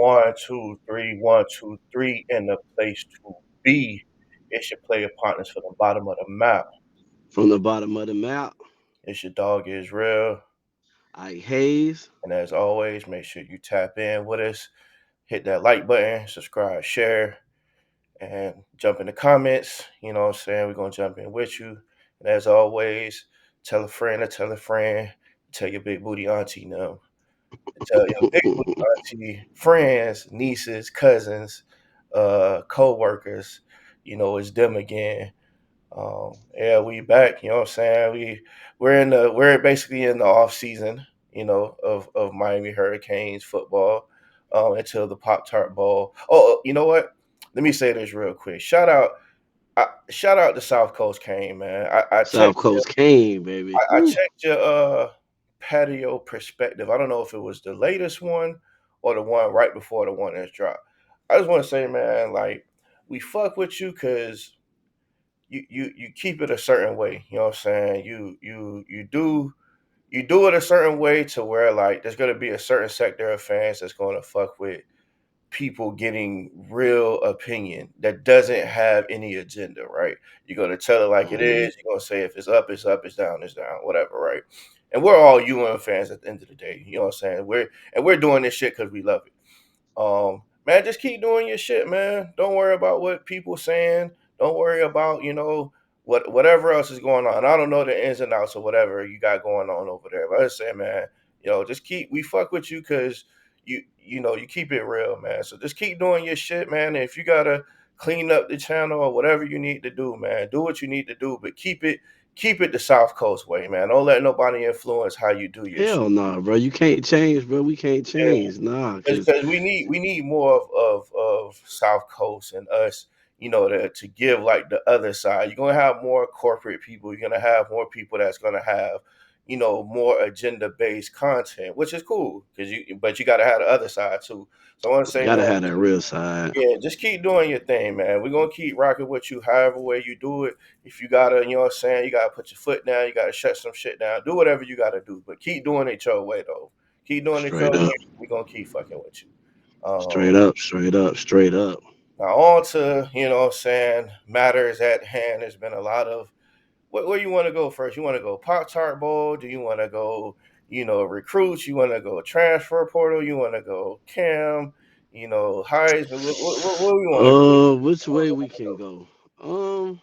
One, two, three, 1, 2, 3, and the place to be. It's your player partners for the bottom of the map. From the bottom of the map, It's your dog Israel. Ike Hayes. And as always, make sure you tap in with us. Hit that like button, subscribe, share, and jump in the comments. You know what I'm saying? We're going to jump in with you. And as always, tell a friend to tell a friend. Tell your big booty auntie now. Tell your big booty auntie, friends, nieces, cousins, co-workers, it's them again. Yeah, we back. You know what I'm saying? We're basically in the off season. Of Miami Hurricanes football until the Pop Tart Bowl. Oh, you know what? Let me say this real quick. Shout out to South Coast Kane, man. I South checked Coast came, baby. I Whew. checked your patio perspective. I don't know if it was the latest one or the one right before the one that's dropped. I just want to say, man, like we fuck with you because you keep it a certain way. You know what I'm saying? You do it a certain way to where like there's gonna be a certain sector of fans that's gonna fuck with people getting real opinion that doesn't have any agenda, right? You're gonna tell it like it Mhm. is. You're gonna say if it's up, it's up, it's down, whatever, right? And we're all UN fans at the end of the day. You know what I'm saying? We're doing this shit because we love it. Man, just keep doing your shit, man. Don't worry about what people saying. Don't worry about whatever else is going on. I don't know the ins and outs of whatever you got going on over there. But I just say, man, just keep we fuck with you because you keep it real, man. So just keep doing your shit, man. And if you gotta clean up the channel or whatever you need to do, man, do what you need to do. But keep it the South Coast way, man. Don't let nobody influence how you do your shit. Hell no, bro. You can't change, bro. We can't Yeah. change. Nah, cause Because we need more of South Coast and us, to give like the other side. You're gonna have more corporate people. You're gonna have more people that's gonna have, more agenda based content, which is cool but you gotta have the other side too. So I want to say, gotta man, have that real side. yeah, just keep doing your thing, man. We're gonna keep rocking with you however way you do it. If you gotta, you know what I'm saying, you gotta put your foot down, you gotta shut some shit down, do whatever you gotta do. But keep doing it your way though. Keep doing it your Straight way. up. We're gonna keep fucking with you. Straight Um, up. Straight up. Straight up. Now on to, what I'm saying, matters at hand. There's been a lot of where you want to go first? You want to go Pop Tart Bowl? Do you want to go, recruits? You want to go transfer portal? You want to go Cam? Heisman? What we want to Which way we can go? Um,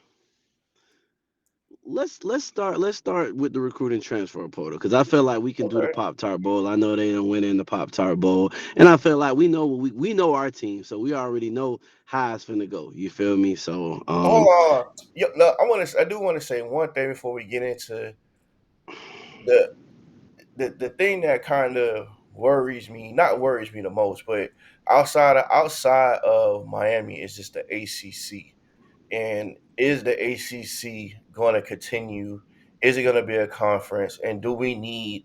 let's start with the recruiting transfer portal because I feel like we can do the Okay. Pop Tart Bowl. I know they don't win in the Pop Tart Bowl, and I feel like we know our team, so we already know how it's finna go. You feel me? So Hold on. Yeah, no, I do want to say one thing before we get into the the thing that kind of worries me, not worries me the most, but outside of Miami is just the ACC. And is the ACC going to continue? Is it going to be a conference? And do we need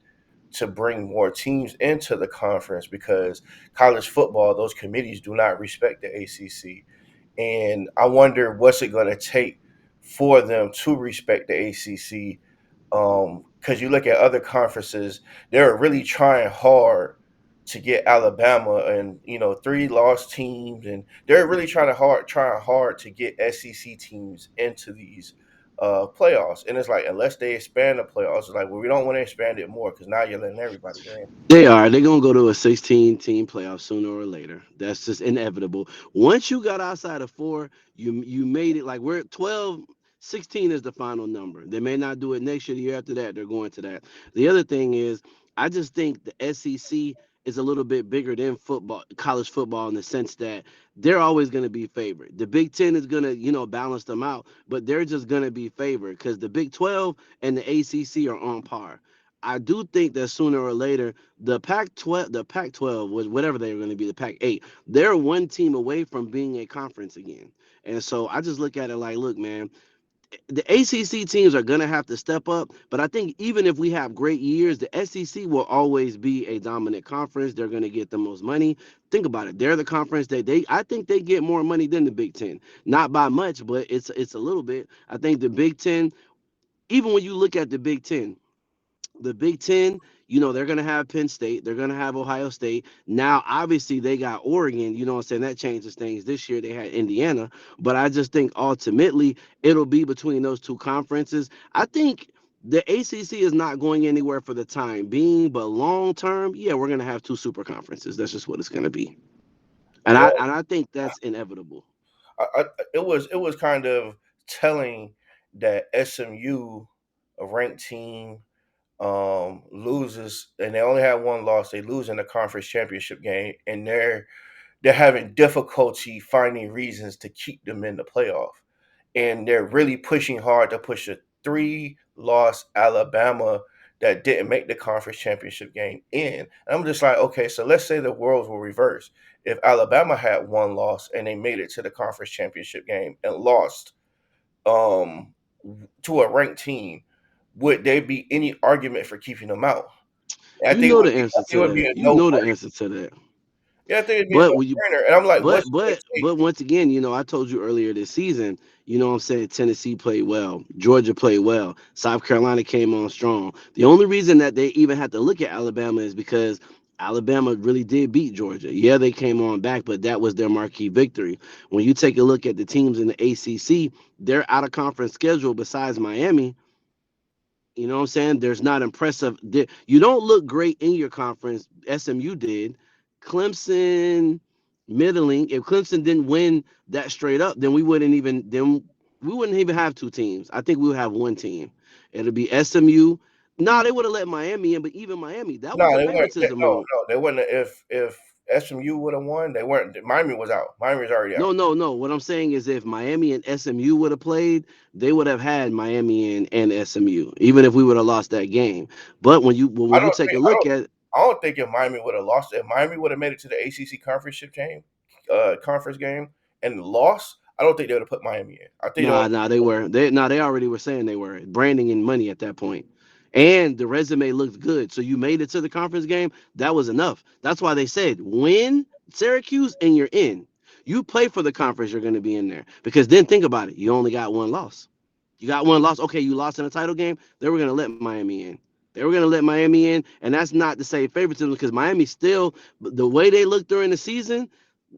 to bring more teams into the conference? Because college football, those committees do not respect the ACC. And I wonder what's it going to take for them to respect the ACC. Because you look at other conferences, they're really trying hard to get Alabama and three lost teams, and they're really trying hard to get SEC teams into these playoffs. And it's like unless they expand the playoffs, it's like well, we don't want to expand it more because now you're letting everybody in. they're gonna go to a 16 team playoff sooner or later. That's just inevitable. Once you got outside of four, you made it like we're at 12. 16 is the final number. They may not do it next year, the year after that, they're going to that. The other thing is, I just think the SEC is a little bit bigger than football, college football, in the sense that they're always going to be favored. The Big Ten is going to, balance them out, but they're just going to be favored because the Big 12 and the ACC are on par. I do think that sooner or later, the Pac 12 was whatever they were going to be, the Pac 8, they're one team away from being a conference again. And so I just look at it like, look, man, the ACC teams are going to have to step up. But I think even if we have great years, the SEC will always be a dominant conference. They're going to get the most money. Think about it. They're the conference I think they get more money than the Big Ten. Not by much, but it's a little bit. I think the Big Ten, even when you look at the Big Ten, They're going to have Penn State. They're going to have Ohio State. Now, obviously, they got Oregon. You know what I'm saying? That changes things. This year, they had Indiana. But I just think ultimately, it'll be between those two conferences. I think the ACC is not going anywhere for the time being, but long term, yeah, we're going to have two super conferences. That's just what it's going to be. And I Well, and I think that's inevitable. it was kind of telling that SMU, a ranked team, loses, and they only had one loss. They lose in the conference championship game, and they're having difficulty finding reasons to keep them in the playoff, and they're really pushing hard to push a three-loss Alabama that didn't make the conference championship game in. And I'm just like, okay, so let's say the worlds were reversed. If Alabama had one loss and they made it to the conference championship game and lost um, to a ranked team, would there be any argument for keeping them out? I You think it know would the be. I answer think it to would be that. a You no know the brainer. answer to that. Yeah, I think it'd be a But no when you brainer. And I'm like, but what's it but take? but once again, I told you earlier this season, what I'm saying, Tennessee played well, Georgia played well, South Carolina came on strong. The only reason that they even had to look at Alabama is because Alabama really did beat Georgia. Yeah, they came on back, but that was their marquee victory. When you take a look at the teams in the ACC, their out of conference schedule besides Miami, what I'm saying? There's not impressive. You don't look great in your conference. SMU did. Clemson, middling. If Clemson didn't win that straight up, then we wouldn't even have two teams. I think we would have one team. It'll be SMU. No, they would have let Miami in, but even Miami, that was No, a they weren't. favoritism No, move. no, they wouldn't. If SMU would have won, they weren't. Miami was out. Miami was already out. No, no, no. What I'm saying is if Miami and SMU would have played, they would have had Miami and SMU, even if we would have lost that game. But I when you don't take think. a I look don't. at I don't think if Miami would have lost, if Miami would have made it to the ACC conference game, and lost, I don't think they would have put Miami in. I think they Nah, would. nah, they were. They already were saying they were branding and money at that point, and the resume looked good. So you made it to the conference game. That was enough. That's why they said win Syracuse and you're in. You play for the conference, you're going to be in there. Because then think about it. You only got one loss. You got one loss. Okay, you lost in a title game. They were going to let Miami in. They were going to let Miami in, and that's not to say favoritism because Miami still the way they looked during the season,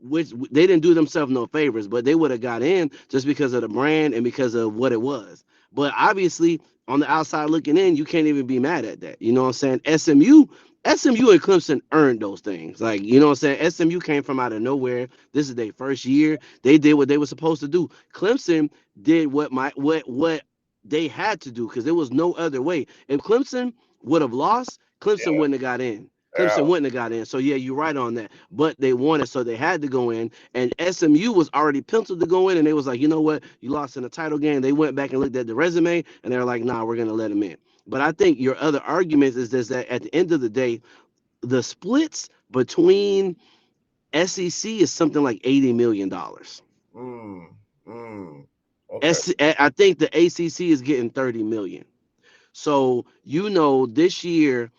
which they didn't do themselves no favors, but they would have got in just because of the brand and because of what it was. But obviously, on the outside looking in, you can't even be mad at that. You know what I'm saying? SMU and Clemson earned those things. Like, you know what I'm saying? SMU came from out of nowhere. This is their first year. They did what they were supposed to do. Clemson did what they had to do because there was no other way. If Clemson would have lost, Clemson Yeah, wouldn't have got in. they're Clemson out. wouldn't have got in. So yeah, you're right on that. But they won it, so they had to go in. And SMU was already penciled to go in, and they was like, you know what? You lost in the title game. They went back and looked at the resume, and they were like, nah, we're gonna let them in. But I think your other argument is this, that at the end of the day, the splits between SEC is something like $80 million. Mm, okay. I think the ACC is getting 30 million. So this year,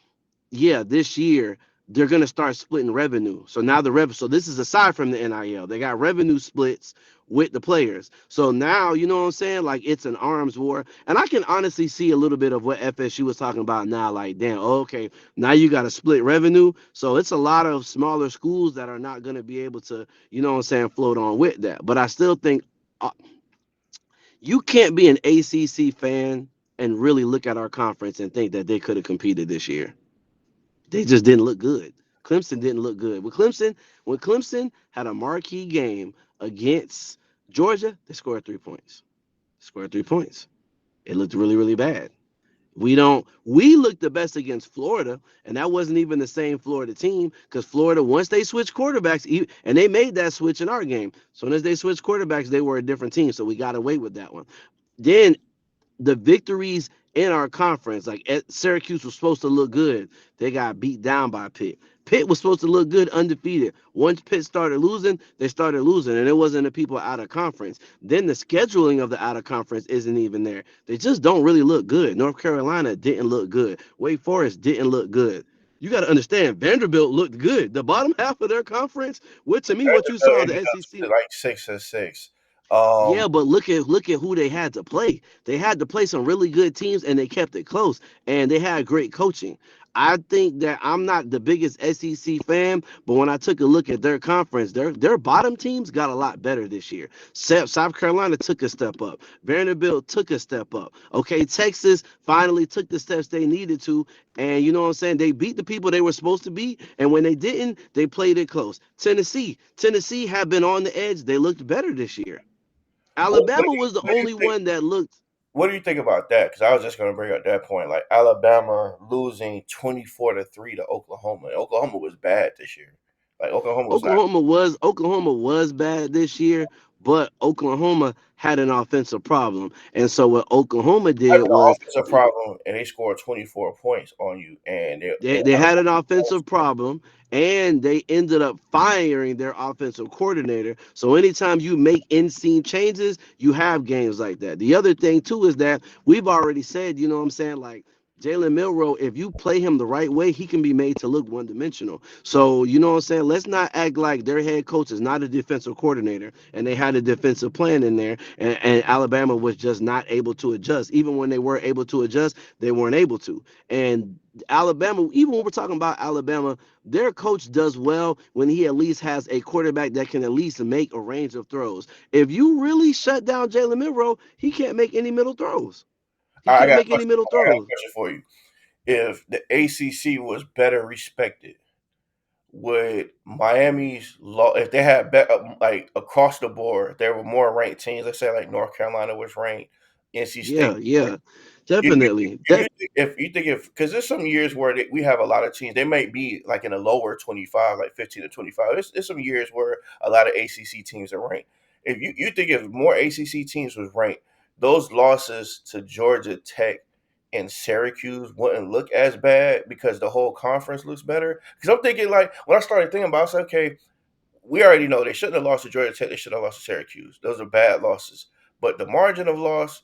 yeah, this year they're gonna start splitting revenue. So now so this is aside from the NIL. They got revenue splits with the players. So now you know what I'm saying? Like it's an arms war. And I can honestly see a little bit of what FSU was talking about now. Like, damn, okay, now you got to split revenue. So it's a lot of smaller schools that are not gonna be able to, you know what I'm saying, float on with that. But I still think uh, you can't be an ACC fan and really look at our conference and think that they could have competed this year. They just didn't look good. Clemson didn't look good. When Clemson had a marquee game against Georgia, they scored 3 points. Scored 3 points. It looked really, really bad. We looked the best against Florida, and that wasn't even the same Florida team because Florida, once they switched quarterbacks, and they made that switch in our game. So as they switched quarterbacks, they were a different team. So we got away with that one. Then the victories in our conference, like Syracuse was supposed to look good. They got beat down by Pitt. Pitt was supposed to look good, undefeated. Once Pitt started losing, they started losing, and it wasn't the people out of conference. Then the scheduling of the out of conference isn't even there. They just don't really look good. North Carolina didn't look good. Wake Forest didn't look good. You got to understand, Vanderbilt looked good. The bottom half of their conference, what to me, what you saw Ended the up SEC. split like 6-6. Um, Yeah, but look at who they had to play. They had to play some really good teams, and they kept it close. And they had great coaching. I think that I'm not the biggest SEC fan, but when I took a look at their conference, their bottom teams got a lot better this year. South Carolina took a step up. Vanderbilt took a step up. Okay, Texas finally took the steps they needed to, and you know what I'm saying? They beat the people they were supposed to beat, and when they didn't, they played it close. Tennessee have been on the edge. They looked better this year. Alabama was the What do you only think? one that looked. What do you think about that? Because I was just going to bring up that point, like Alabama losing 24-3 to Oklahoma. Oklahoma was bad this year. Like Oklahoma was like Oklahoma was bad this year, but Oklahoma had an offensive problem, and so what Oklahoma did having an was offensive problem, and they scored 24 points on you, and they had an offensive problem, and they ended up firing their offensive coordinator. So anytime you make in-scene changes, you have games like that. The other thing too is that we've already said, you know what I'm saying, like Jalen Milroe, if you play him the right way, he can be made to look one-dimensional. So you know what I'm saying. Let's not act like their head coach is not a defensive coordinator, and they had a defensive plan in there, and Alabama was just not able to adjust. Even when they were able to adjust, they weren't able to. And Alabama, even when we're talking about Alabama, their coach does well when he at least has a quarterback that can at least make a range of throws. If you really shut down Jalen Milroe, he can't make any middle throws. He I can't got a make any question. middle I got a throws. question for you. If the ACC was better respected, would Miami's law if they had like across the board, there were more ranked teams. Let's say like North Carolina was ranked, NC State Yeah, was yeah, ranked. definitely. If you think if because there's some years where we have a lot of teams, they might be like in a lower 25, like 15 to 25. There's some years where a lot of ACC teams are ranked. If you think if more ACC teams was ranked, those losses to Georgia Tech and Syracuse wouldn't look as bad because the whole conference looks better. Because I'm thinking like when I started thinking about, it, I said, okay, we already know they shouldn't have lost to Georgia Tech. They should have lost to Syracuse. Those are bad losses. But the margin of loss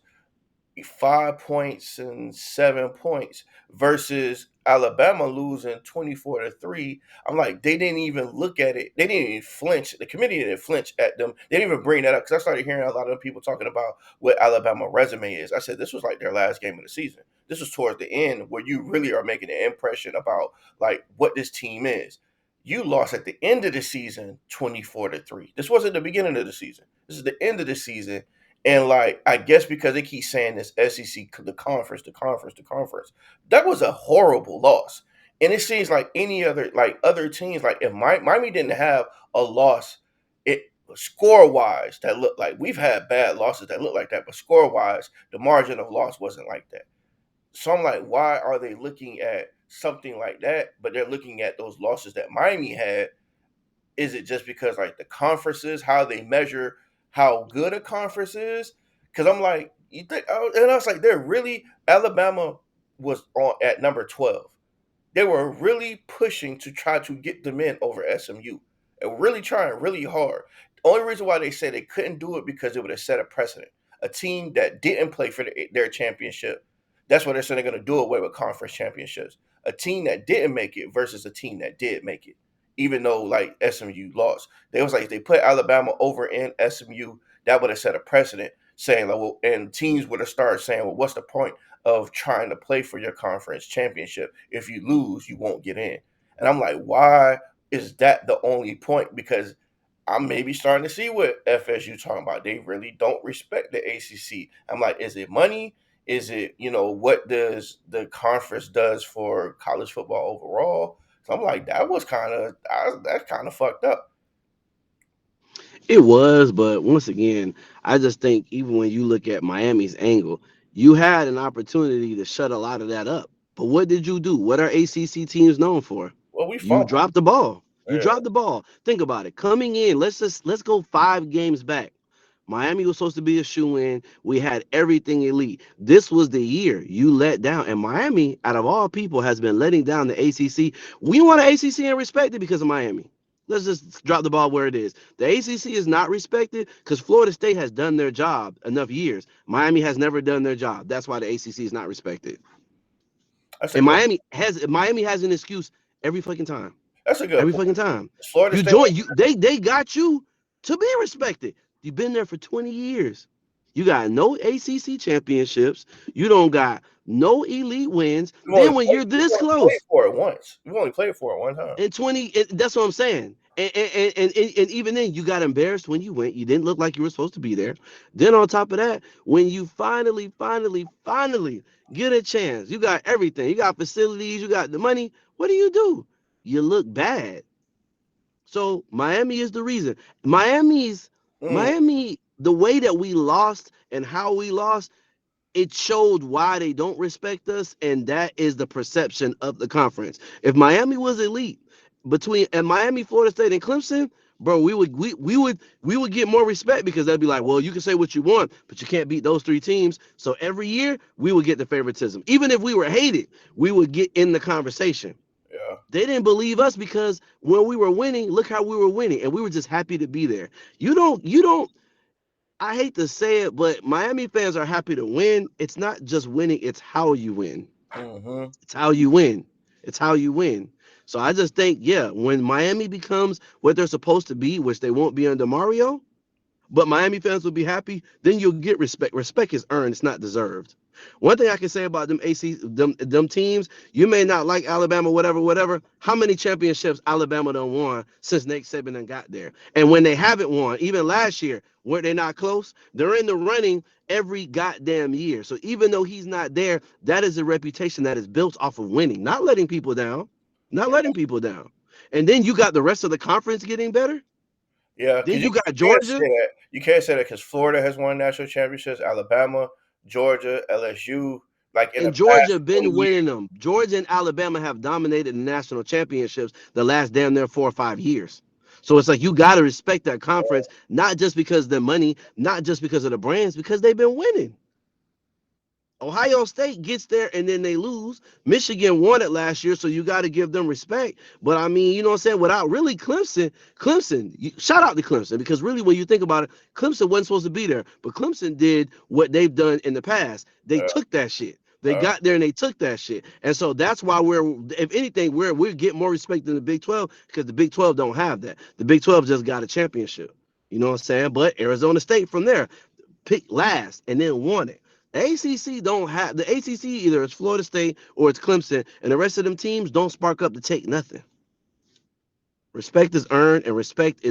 5 points and 7 points versus Alabama losing 24-3. I'm like, they didn't even look at it. They didn't even flinch. The committee didn't flinch at them. They didn't even bring that up because I started hearing a lot of people talking about what Alabama resume is. I said this was like their last game of the season. This was towards the end where you really are making an impression about like what this team is. You lost at the end of the season 24-3. This wasn't the beginning of the season. This is the end of the season, and like, I guess because they keep saying this SEC, the conference, that was a horrible loss. And it seems like any other, like other teams, like if Miami didn't have a loss, it score wise, that looked like we've had bad losses that look like that, but score wise, the margin of loss wasn't like that. So I'm like, why are they looking at something like that? But they're looking at those losses that Miami had. Is it just because like the conferences, how they measure how good a conference is? Because I'm like, you think, and I was like, they're really Alabama was on at number 12. They were really pushing to try to get them in over SMU and really trying really hard. The only reason why they said they couldn't do it because it would have set a precedent. A team that didn't play for their championship, that's what they're saying they're going to do away with conference championships. A team that didn't make it versus a team that did make it, even though like SMU lost. They was like if they put Alabama over in SMU, that would have set a precedent saying like, well, and teams would have started saying, well, what's the point of trying to play for your conference championship? If you lose, you won't get in. And I'm like, why is that the only point? Because I'm maybe starting to see what FSU talking about. They really don't respect the ACC. I'm like, is it money? Is it, what does the conference does for college football overall? So I'm like, that's kind of fucked up. It was, but once again, I just think even when you look at Miami's angle, you had an opportunity to shut a lot of that up. But what did you do? What are ACC teams known for? Well, we You fumbled. dropped the ball. You Yeah. dropped the ball. Think about it. Coming in, let's go 5 games back. Miami was supposed to be a shoe in. We had everything elite. This was the year you let down. And Miami, out of all people, has been letting down the ACC. We want the ACC and respect it because of Miami. Let's just drop the ball where it is. The ACC is not respected because Florida State has done their job enough years. Miami has never done their job. That's why the ACC is not respected. That's a And good Miami has an excuse every fucking time. that's a good Every point. fucking time. Florida You State. join you they got you to be respected. You've been there for 20 years. You got no ACC championships. You don't got no elite wins. We've only Then when played, you're we've this only played close for it once. We've only played for it one time. in 20, that's what I'm saying. And even then, you got embarrassed when you went. You didn't look like you were supposed to be there. Then on top of that, when you finally get a chance, you got everything. You got facilities. You got the money. What do? You look bad. So Miami is the reason. Miami's Mm, Miami, the way that we lost and how we lost, it showed why they don't respect us, and that is the perception of the conference. If Miami was elite between and Miami, Florida State, and Clemson, bro, we would get more respect because they'd be like, well, you can say what you want, but you can't beat those three teams. So every year we would get the favoritism. Even if we were hated, we would get in the conversation. yeah. They didn't believe us because when we were winning, look how we were winning, and we were just happy to be there. You don't I hate to say it, but Miami fans are happy to win. It's not just winning, it's how you win. Mm-hmm. It's how you win. It's how you win. So I just think, yeah, when Miami becomes what they're supposed to be, which they won't be under Mario, but Miami fans will be happy, then you'll get respect. Respect is earned, it's not deserved. One thing I can say about them AC them teams, you may not like Alabama, whatever. How many championships Alabama done won since Nick Saban done got there? And when they haven't won, even last year, were they not close? They're in the running every goddamn year. So even though he's not there, that is a reputation that is built off of winning, not letting people down, not letting people down. And then you got the rest of the conference getting better. Yeah, Then because you got you can't say Georgia. that. You can't say that because Florida has won national championships, Alabama, Georgia, LSU, like in the And past Georgia 20 been years. winning them. Georgia and Alabama have dominated the national championships the last damn near 4 or 5 years. So it's like you got to respect that conference, not just because of the money, not just because of the brands, because they've been winning. Ohio State gets there and then they lose. Michigan won it last year, so you got to give them respect. But I mean, you know what I'm saying? Without really shout out to Clemson because really, when you think about it, Clemson wasn't supposed to be there, but Clemson did what they've done in the past. They Uh, took that shit. They uh, got there and they took that shit, and so that's why if anything, we get more respect than the Big 12 because the Big 12 don't have that. The Big 12 just got a championship. You know what I'm saying? But Arizona State from there picked last and then won it. The ACC don't have the ACC either it's Florida State or it's Clemson, and the rest of them teams don't spark up to take nothing. Respect is earned, and respect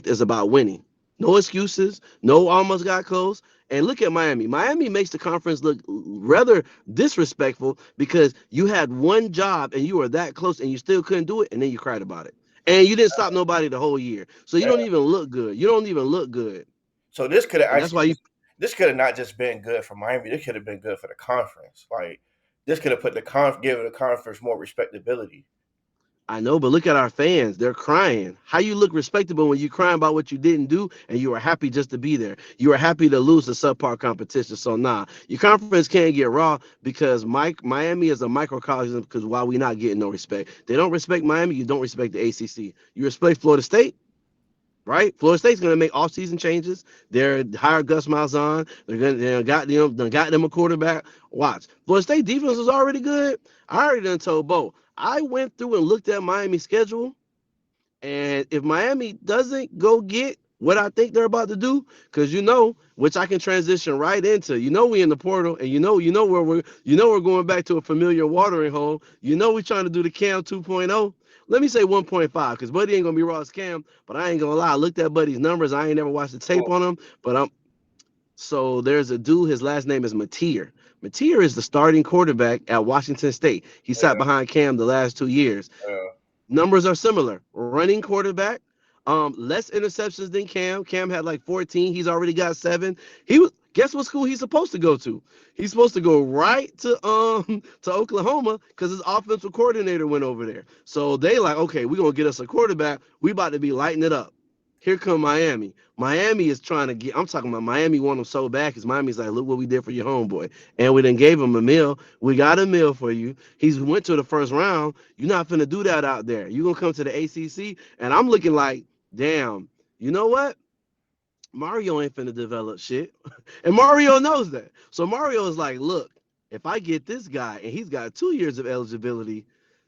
is about winning. No excuses. No almost got close. And look at Miami. Miami makes the conference look rather disrespectful because you had one job and you were that close and you still couldn't do it, and then you cried about it. And you didn't stop nobody the whole year. So you yeah. don't even look good. You don't even look good. So this could have And that's actually why you this could have not just been good for Miami. This could have been good for the conference. Like this could have put given the conference more respectability. I know, but look at our fans. They're crying. How you look respectable when you crying about what you didn't do and you are happy just to be there? You are happy to lose the subpar competition. So nah, your conference can't get raw because Miami is a microcosm because why we not getting no respect? They don't respect Miami, you don't respect the ACC. You respect Florida State, right? Florida State's gonna make off-season changes. They're hired Gus Malzahn. They got them a quarterback. Watch. Florida State defense is already good. I already done told Bo. I went through and looked at Miami's schedule, and if Miami doesn't go get what I think they're about to do, because which I can transition right into, we in the portal, and we're going back to a familiar watering hole. We're trying to do the Cam 2.0. Let me say 1.5, because Buddy ain't gonna be raw as Cam, but I ain't gonna lie. I looked at Buddy's numbers. I ain't never watched the tape Cool. on him, but so there's a dude, his last name is Mateer. Mateer is the starting quarterback at Washington State. He sat Yeah, behind Cam the last 2 years. yeah. Numbers are similar. Running quarterback, less interceptions than Cam. Cam had like 14. He's already got 7. Guess what school he's supposed to go to? He's supposed to go right to Oklahoma because his offensive coordinator went over there. So they like, okay, we're gonna get us a quarterback. We about to be lighting it up. Here come Miami. Miami is trying to get. I'm talking about Miami want him so bad because Miami's like, look what we did for your homeboy, and we then gave him a meal. We got a meal for you. He's went to the first round. You're not finna do that out there. You're gonna come to the ACC, and I'm looking like, damn. You know what? Mario ain't finna develop shit. And Mario knows that. So Mario is like, look, if I get this guy and he's got 2 years of eligibility,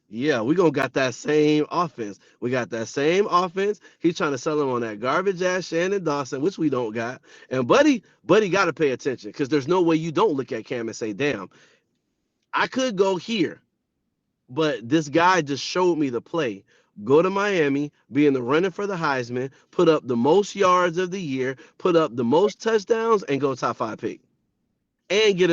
yeah, we gonna got that same offense. We got that same offense. He's trying to sell him on that garbage ass Shannon Dawson, which we don't got. And Buddy gotta pay attention because there's no way you don't look at Cam and say, damn, I could go here, but this guy just showed me the play. Go to Miami, be in the running for the Heisman, put up the most yards of the year, put up the most touchdowns, and go top five pick. And get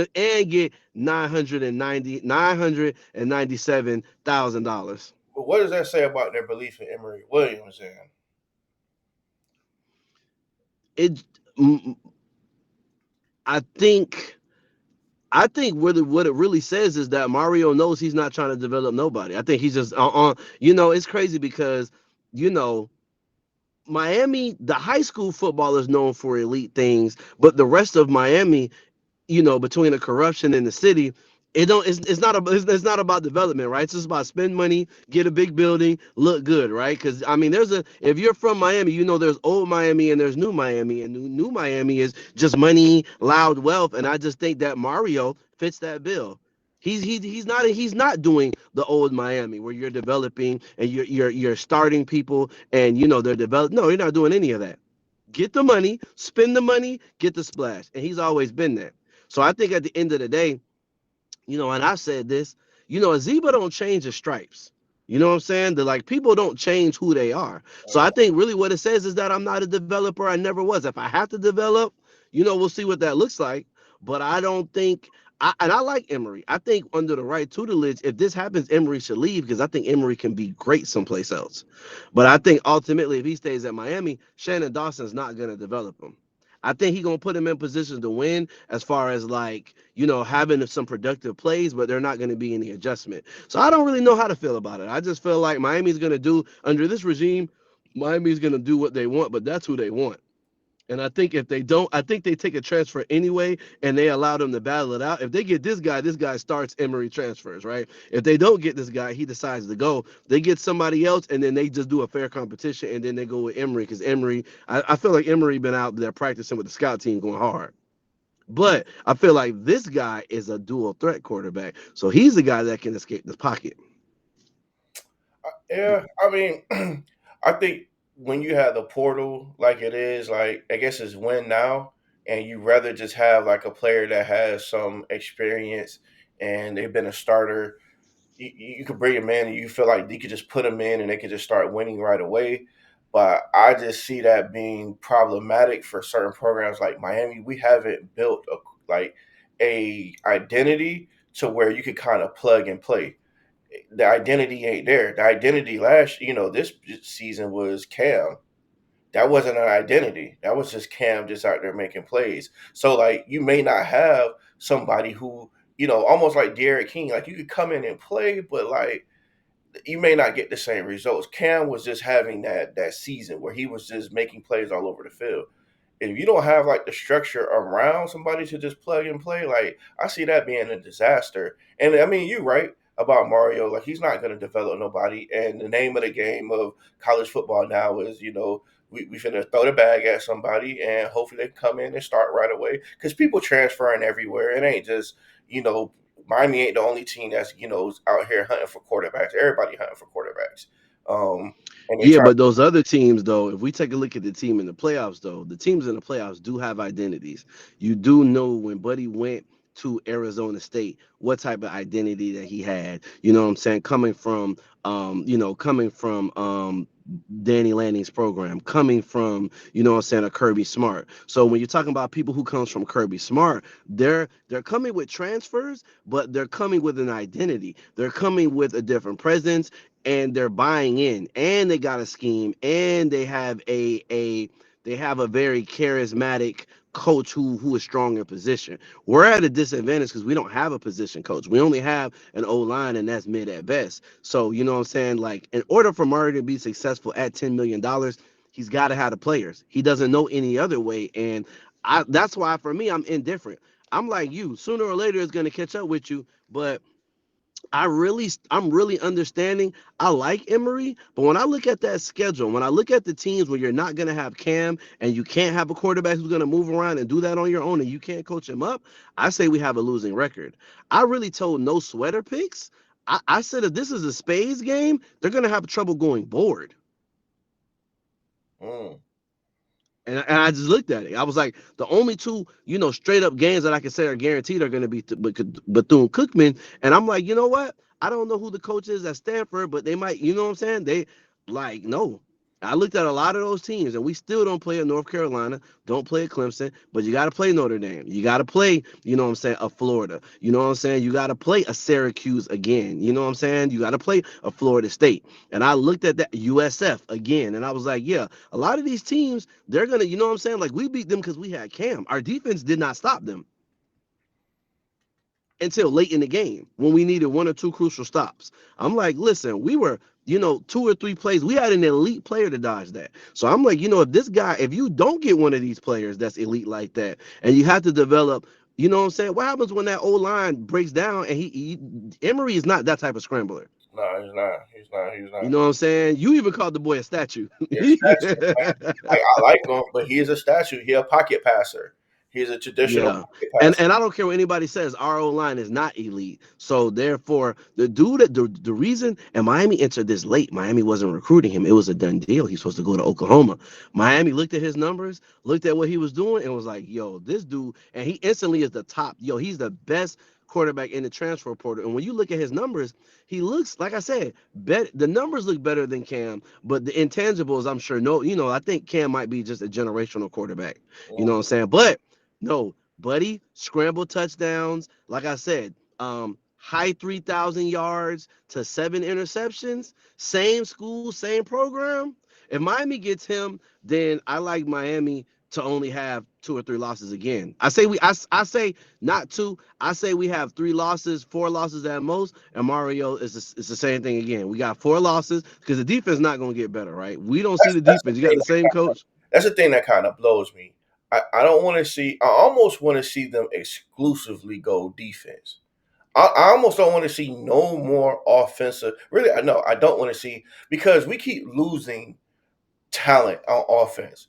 997,000 dollars. But what does that say about their belief in Emory Williams? And It, mm, I think I think what it really says is that Mario knows he's not trying to develop nobody. I think he's just on. It's crazy because you know Miami, the high school football is known for elite things, but the rest of Miami, between the corruption in the city, it's not about development, right? It's just about spend money, get a big building, look good, right? Because I mean, if you're from Miami, there's old Miami and there's new Miami, and new Miami is just money, loud wealth, and I just think that Mario fits that bill. He's not doing the old Miami where you're developing and you're starting people and they're developed. No, you're not doing any of that. Get the money, spend the money, get the splash, and he's always been there. So I think at the end of the day, and I said this, a zebra don't change the stripes. You know what I'm saying? Like people don't change who they are. So I think really what it says is that I'm not a developer. I never was. If I have to develop, we'll see what that looks like. But I don't think and I like Emory. I think under the right tutelage, if this happens, Emory should leave because I think Emory can be great someplace else. But I think ultimately, if he stays at Miami, Shannon Dawson's not going to develop him. I think he's gonna put him in position to win as far as like, having some productive plays, but they're not gonna be any adjustment. So I don't really know how to feel about it. I just feel like Miami's gonna do under this regime, Miami's gonna do what they want, but that's who they want. And I think if they don't, I think they take a transfer anyway and they allow them to battle it out. If they get this guy starts Emory transfers, right? If they don't get this guy, he decides to go. They get somebody else and then they just do a fair competition and then they go with Emory because Emory, I feel like Emory been out there practicing with the scout team going hard. But I feel like this guy is a dual threat quarterback. So he's the guy that can escape the pocket. yeah, I mean, I think when you have the portal like it is, like I guess it's win now, and you rather just have like a player that has some experience and they've been a starter. You could bring them in and you feel like you could just put them in and they could just start winning right away. But I just see that being problematic for certain programs like Miami. We haven't built like a identity to where you could kind of plug and play. The identity ain't there. The identity this season was Cam. That wasn't an identity. That was just Cam just out there making plays. So like you may not have somebody who, almost like Derek King, like you could come in and play, but like you may not get the same results. Cam was just having that season where he was just making plays all over the field. If you don't have like the structure around somebody to just plug and play, like I see that being a disaster. And I mean, you're right about Mario. Like he's not going to develop nobody. And the name of the game of college football now is, we finna throw the bag at somebody and hopefully they come in and start right away. Because people transferring everywhere. It ain't just, you know, Miami ain't the only team that's, out here hunting for quarterbacks. Everybody hunting for quarterbacks. And they Yeah, try. but those other teams, though, if we take a look at the team in the playoffs, though, the teams in the playoffs do have identities. You do know when Buddy went to Arizona State, what type of identity that he had. You know what I'm saying? Coming from Danny Lanning's program, coming from, what I'm saying, a Kirby Smart. So when you're talking about people who comes from Kirby Smart, they're coming with transfers, but they're coming with an identity. They're coming with a different presence and they're buying in and they got a scheme and they have a very charismatic coach who is strong in position. We're at a disadvantage because we don't have a position coach. We only have an O line and that's mid at best. So you know what I'm saying? Like in order for Mario to be successful at $10 million, he's got to have the players. He doesn't know any other way. And that's why for me, I'm indifferent. I'm like you. Sooner or later, it's going to catch up with you. But I'm really understanding. I like Emory, but when I look at that schedule, when I look at the teams where you're not gonna have Cam and you can't have a quarterback who's gonna move around and do that on your own and you can't coach him up, I say we have a losing record. I really told no sweater picks. I said if this is a spades game, they're gonna have trouble going board. Mm. And I just looked at it. I was like, the only two, straight up games that I can say are guaranteed are going to be Bethune Cookman. And I'm like, you know what? I don't know who the coach is at Stanford, but they might, you know what I'm saying? They like, no. I looked at a lot of those teams, and we still don't play at North Carolina, don't play at Clemson, but you got to play Notre Dame. You got to play, you know what I'm saying, a Florida. You know what I'm saying? You got to play a Syracuse again. You know what I'm saying? You got to play a Florida State. And I looked at that USF again, and I was like, yeah, a lot of these teams, they're gonna, you know what I'm saying? Like we beat them because we had Cam. Our defense did not stop them until late in the game when we needed one or two crucial stops. I'm like, listen, we were, two or three plays. We had an elite player to dodge that. So I'm like, if this guy, if you don't get one of these players that's elite like that, and you have to develop, you know what I'm saying? What happens when that old line breaks down and Emery is not that type of scrambler. No, he's not. He's not. He's You not. know what I'm saying? You even called the boy a statue. He's a statue, man. I like him, but he is a statue. He a pocket passer. He's a traditional Yeah, pocket and passer. I don't care what anybody says. Our O line is not elite, so therefore the dude the reason and Miami entered this late. Miami wasn't recruiting him; it was a done deal. He's supposed to go to Oklahoma. Miami looked at his numbers, looked at what he was doing, and was like, "Yo, this dude," and he instantly is the top. Yo, he's the best quarterback in the transfer portal. And when you look at his numbers, he looks like I said, the numbers look better than Cam, but the intangibles, I'm sure no, I think Cam might be just a generational quarterback. You know what I'm saying? But no, buddy, scramble touchdowns. Like I said, high 3,000 yards to 7 interceptions. Same school, same program. If Miami gets him, then I like Miami to only have two or three losses again. I say not two. I say we have 3 losses, 4 losses at most. And Mario it's the same thing again. We got 4 losses because the defense not going to get better, right? We don't see the That's the defense. You got thing. the same coach. That's the thing that kind of blows me. I don't want to see. I almost want to see them exclusively go defense. I almost don't want to see no more offensive. Really, I know I don't want to see because we keep losing talent on offense.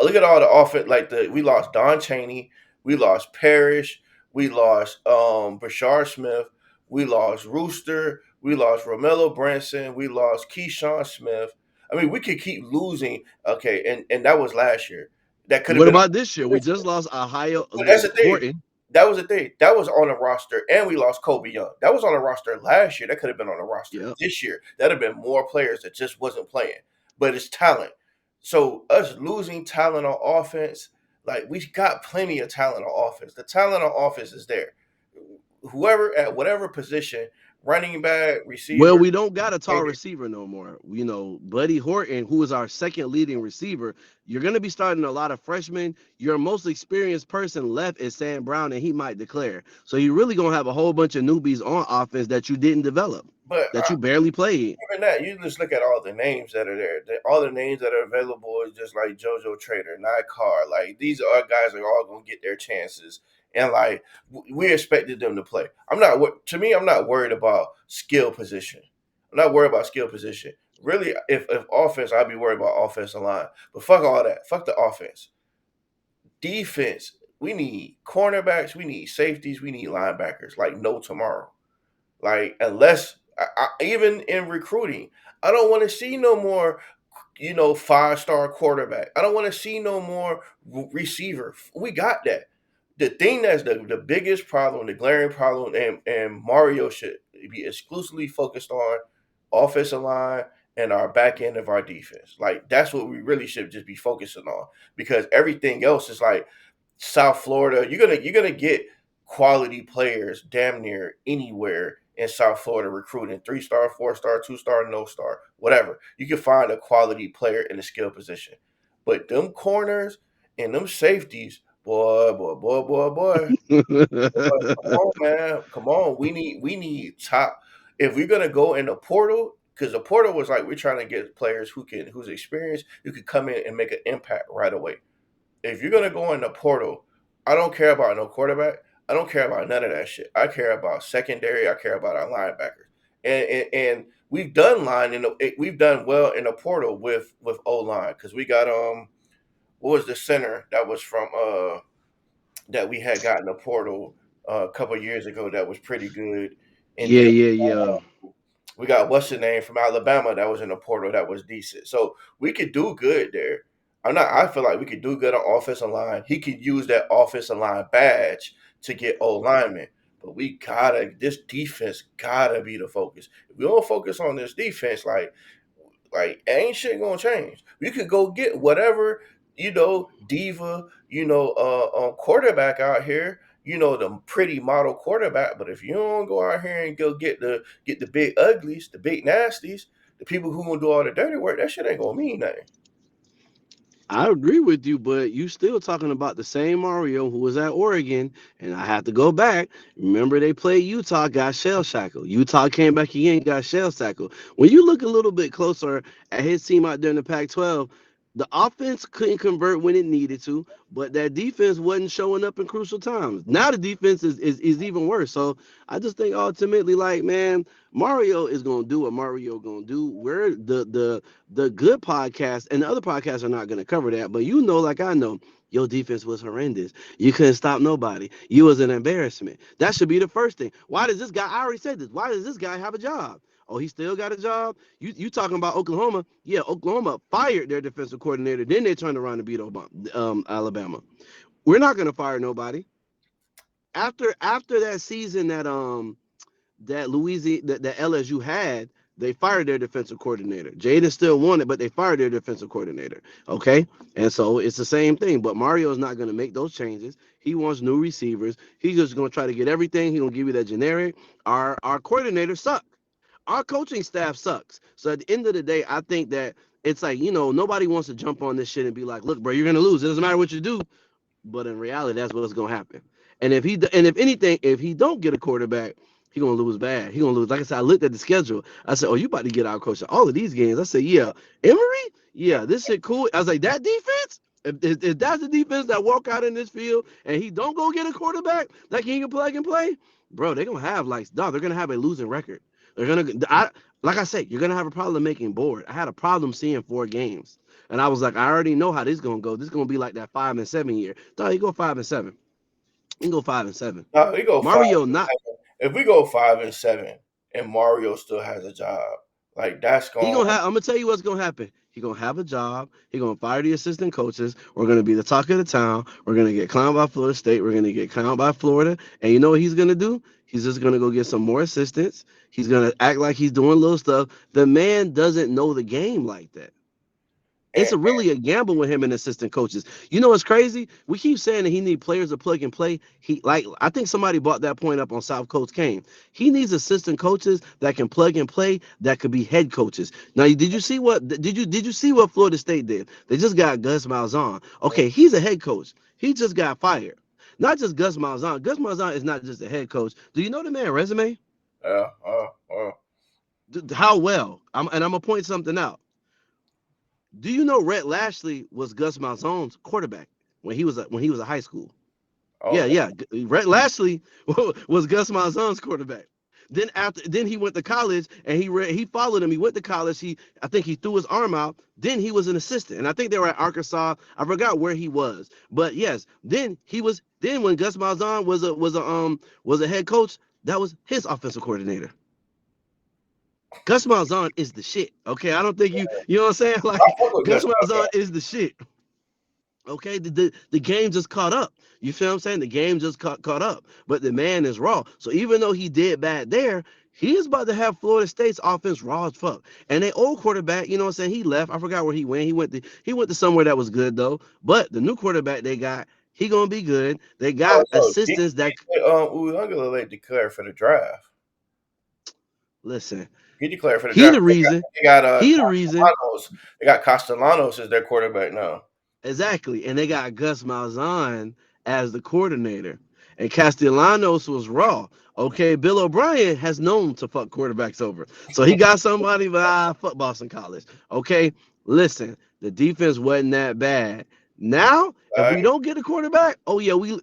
Look at all the offense. We lost Don Chaney, we lost Parrish, we lost Brashard Smith, we lost Rooster, we lost Romello Branson, we lost Keyshawn Smith. I mean, we could keep losing. Okay, and that was last year. That could have What been. about this year? We just lost Ohio But that's the thing. Horton. That was the thing. That was on the roster, and we lost Kobe Young. That was on the roster last year. That could have been on the roster Yep. this year. That'd have been more players that just wasn't playing. But it's talent. So us losing talent on offense, like we got plenty of talent on offense. The talent on offense is there. Whoever at whatever position, running back, Well, receiver, we don't got a tall receiver no more. Buddy Horton, who is our second leading receiver, you're going to be starting a lot of freshmen. Your most experienced person left is Sam Brown, and he might declare. So you're really going to have a whole bunch of newbies on offense that you didn't develop, but that you barely played. even that, you just look at all the names that are there. All the names that are available is just like JoJo Trader, Nye Carr. Like these are guys are all gonna get their chances, and like we expected them to play. To me, I'm not worried about skill position. I'm not worried about skill position. Really, if offense, I'd be worried about offensive line. But fuck all that. Fuck the offense. Defense. We need cornerbacks. We need safeties. We need linebackers. Like no tomorrow. Like unless even in recruiting, I don't want to see no more, 5-star quarterback. I don't want to see no more receiver. We got that. The thing that's the biggest problem, the glaring problem, and Mario should be exclusively focused on offensive line and our back end of our defense. Like that's what we really should just be focusing on because everything else is like South Florida. You're gonna get quality players damn near anywhere in South Florida recruiting 3-star, 4-star, 2-star, no star, whatever. You can find a quality player in a skill position. But them corners and them safeties, boy, boy, boy, boy, boy. Come on, man. Come on. We need top if we're gonna go in the portal, because the portal was like we're trying to get players who's experienced, who could come in and make an impact right away. If you're gonna go in the portal, I don't care about no quarterback. I don't care about none of that shit. I care about secondary. I care about our linebackers. And we've done well in the portal with O line because we got what was the center that was from that we had gotten a portal a couple of years ago that was pretty good, and Yeah, then yeah, yeah. we got what's the name from Alabama that was in the portal that was decent. So we could do good there. I feel like we could do good on offensive line. He could use that offensive line badge to get O linemen. But this defense gotta be the focus. If we don't focus on this defense, like ain't shit gonna change. We could go get whatever, diva, quarterback out here, the pretty model quarterback. But if you don't go out here and go get the big uglies, the big nasties, the people who gonna do all the dirty work, that shit ain't gonna mean nothing. I agree with you, but you still talking about the same Mario who was at Oregon, and I have to go back. Remember, they played Utah, got shell shackled. Utah came back again, got shell shackled. When you look a little bit closer at his team out there in the Pac-12, the offense couldn't convert when it needed to, but that defense wasn't showing up in crucial times. Now the defense is even worse. So I just think ultimately, like, man, Mario is gonna do what Mario gonna do. We're the good podcast and the other podcasts are not gonna cover that, but you know, like I know, your defense was horrendous. You couldn't stop nobody. You was an embarrassment. That should be the first thing. Why does this guy? I already said this. Why does this guy have a job? Oh, he still got a job. You talking about Oklahoma? Yeah, Oklahoma fired their defensive coordinator. Then they turned around and beat Alabama. We're not gonna fire nobody after that season that Louisiana that LSU had. They fired their defensive coordinator. Jaden still won it, but they fired their defensive coordinator. Okay, and so it's the same thing. But Mario is not going to make those changes. He wants new receivers. He's just going to try to get everything. He's going to give you that generic. Our coordinator suck. Our coaching staff sucks. So at the end of the day, I think that it's like, nobody wants to jump on this shit and be like, look, bro, you're gonna lose. It doesn't matter what you do. But in reality, that's what's gonna happen. And if anything, if he don't get a quarterback, he gonna lose bad. He gonna lose. Like I said, I looked at the schedule. I said, "Oh, you about to get out coached all of these games?" I said, "Yeah, Emory, yeah, this shit cool." I was like, "That defense, if that's the defense that walk out in this field and he don't go get a quarterback like he can plug and play, bro, they're gonna have like, no, they're gonna have a losing record. They're gonna, like I said, you're gonna have a problem making board. I had a problem seeing 4 games." And I was like, I already know how this is gonna go. This is gonna be like that 5-7 year. No, you go 5-7. You can go 5-7. No, we go five Mario and not. seven. If we go 5-7 and Mario still has a job, like that's He going. gonna have. I'm gonna tell you what's gonna happen. He gonna have a job. He gonna fire the assistant coaches. We're gonna be the talk of the town. We're gonna get clowned by Florida State. We're gonna get clowned by Florida. And you know what he's gonna do? He's just gonna go get some more assistants. He's gonna act like he's doing little stuff. The man doesn't know the game like that. It's And, a really a gamble with him and assistant coaches. You know what's crazy? We keep saying that he need players to plug and play. I think somebody brought that point up on South Coast Kane. He needs assistant coaches that can plug and play that could be head coaches. Now, did you see what Florida State did? They just got Gus Malzahn. Okay, he's a head coach. He just got fired. Not just Gus Malzahn. Gus Malzahn is not just a head coach. Do you know the man resume? How well? I'm gonna point something out. Do you know Rhett Lashley was Gus Malzahn's quarterback when he was a high school? oh, Yeah, yeah. Rhett Lashley was Gus Malzahn's quarterback. Then he went to college and he followed him. He went to college. I think he threw his arm out. Then he was an assistant, and I think they were at Arkansas. I forgot where he was, but yes. Then when Gus Malzahn was a head coach, that was his offensive coordinator. Gus Malzahn is the shit. Okay, I don't think you know what I'm saying. I Like fuck with Gus Gus Malzahn Malzahn. is the shit. Okay, the game just caught up. You feel what I'm saying? The game just caught up. But the man is raw. So even though he did bad there, he is about to have Florida State's offense raw as fuck. And they old quarterback, you know what I'm saying? He left. I forgot where he went. He went to somewhere that was good though. But the new quarterback they got, he gonna be good. They Oh, got so he, assistants that Uyunglele declared for the draft. listen. He declared for the He draft. the reason. They got He the reason. Castellanos. They got Castellanos as their quarterback now. Exactly. And they got Gus Malzahn as the coordinator. And Castellanos was raw. Okay, Bill O'Brien has known to fuck quarterbacks over. So he got somebody, but fuck Boston College. Okay, listen, the defense wasn't that bad. Now, if Right? we don't get a quarterback, oh yeah, we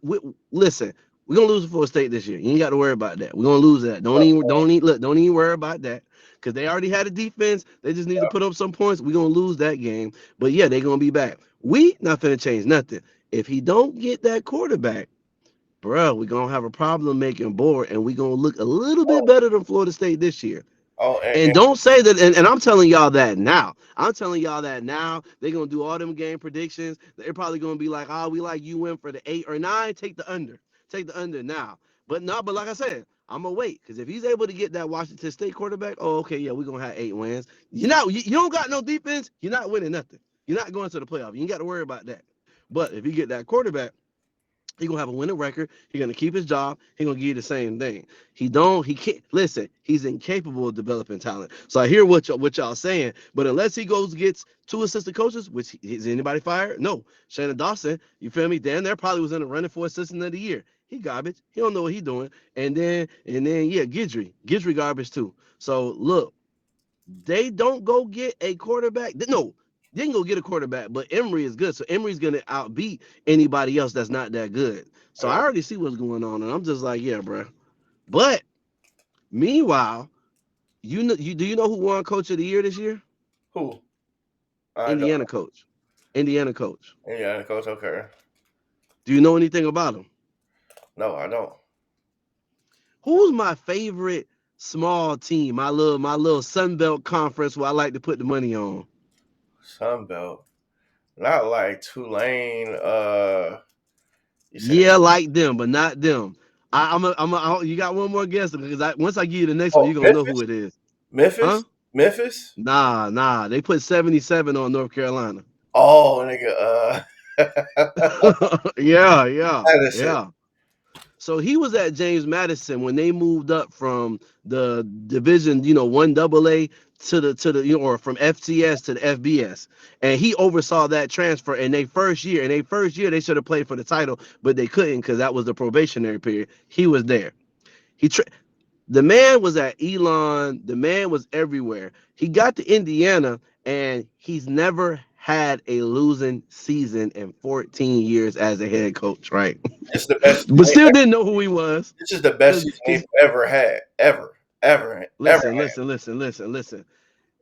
listen, we're gonna lose Florida State this year. You ain't got to worry about that. We're gonna lose that. Don't even worry about that. Because they already had a defense. They just need to put up some points. We're gonna lose that game. But yeah, they're gonna be back. We not finna change nothing. If he don't get that quarterback, bro, we're gonna have a problem making board, and we're gonna look a little bit better than Florida State this year. Oh, And don't say that. And I'm telling y'all that now. I'm telling y'all that now. They're gonna do all them game predictions. They're probably gonna be like, "Oh, we like you win for the 8 or 9. Take the under. Take the under now." But no. But like I said, I'm gonna wait because if he's able to get that Washington State quarterback, oh, okay, yeah, we're gonna have 8 wins. You don't got no defense. You're not winning nothing. You're not going to the playoff. You ain't got to worry about that. But if you get that quarterback, he gonna have a winning record. He gonna keep his job. He gonna give you the same thing. He can't listen. He's incapable of developing talent. So I hear what y'all saying, but unless he goes gets 2 assistant coaches, which is anybody fired? No. Shannon Dawson, you feel me? Dan there probably was in the running for assistant of the year. He garbage. He don't know what he doing. And then yeah, Gidry garbage too. So look, they don't go get a quarterback. No, they didn't go get a quarterback, but Emory is good. So Emory's gonna outbeat anybody else that's not that good. So I yeah. already see what's going on, and I'm just like, yeah, bro. But meanwhile, do you know who won Coach of the Year this year? Who? I don't. Indiana coach. Indiana coach. Yeah, coach. Okay. Do you know anything about him? No, I don't. Who's my favorite small team? My little Sun Belt conference where I like to put the money on. Sunbelt. Not like Tulane. You said. Yeah, like them, but not them. You got one more guess because once I give you the next one, Oh, you're gonna know who Memphis. it is. Huh? Memphis. Memphis. Nah. They put 77 on North Carolina. Oh, nigga. Madison. Yeah. So he was at James Madison when they moved up from the division, 1AA to the or from FCS to the FBS. And he oversaw that transfer in their first year. In their first year, they should have played for the title, but they couldn't because that was the probationary period. He was there. He tra- The man was at Elon. The man was everywhere. He got to Indiana, and he's never had a losing season in 14 years as a head coach, right? This is the best. But still didn't know who he was. This is the best season they've Because ever had, ever listen, had. listen.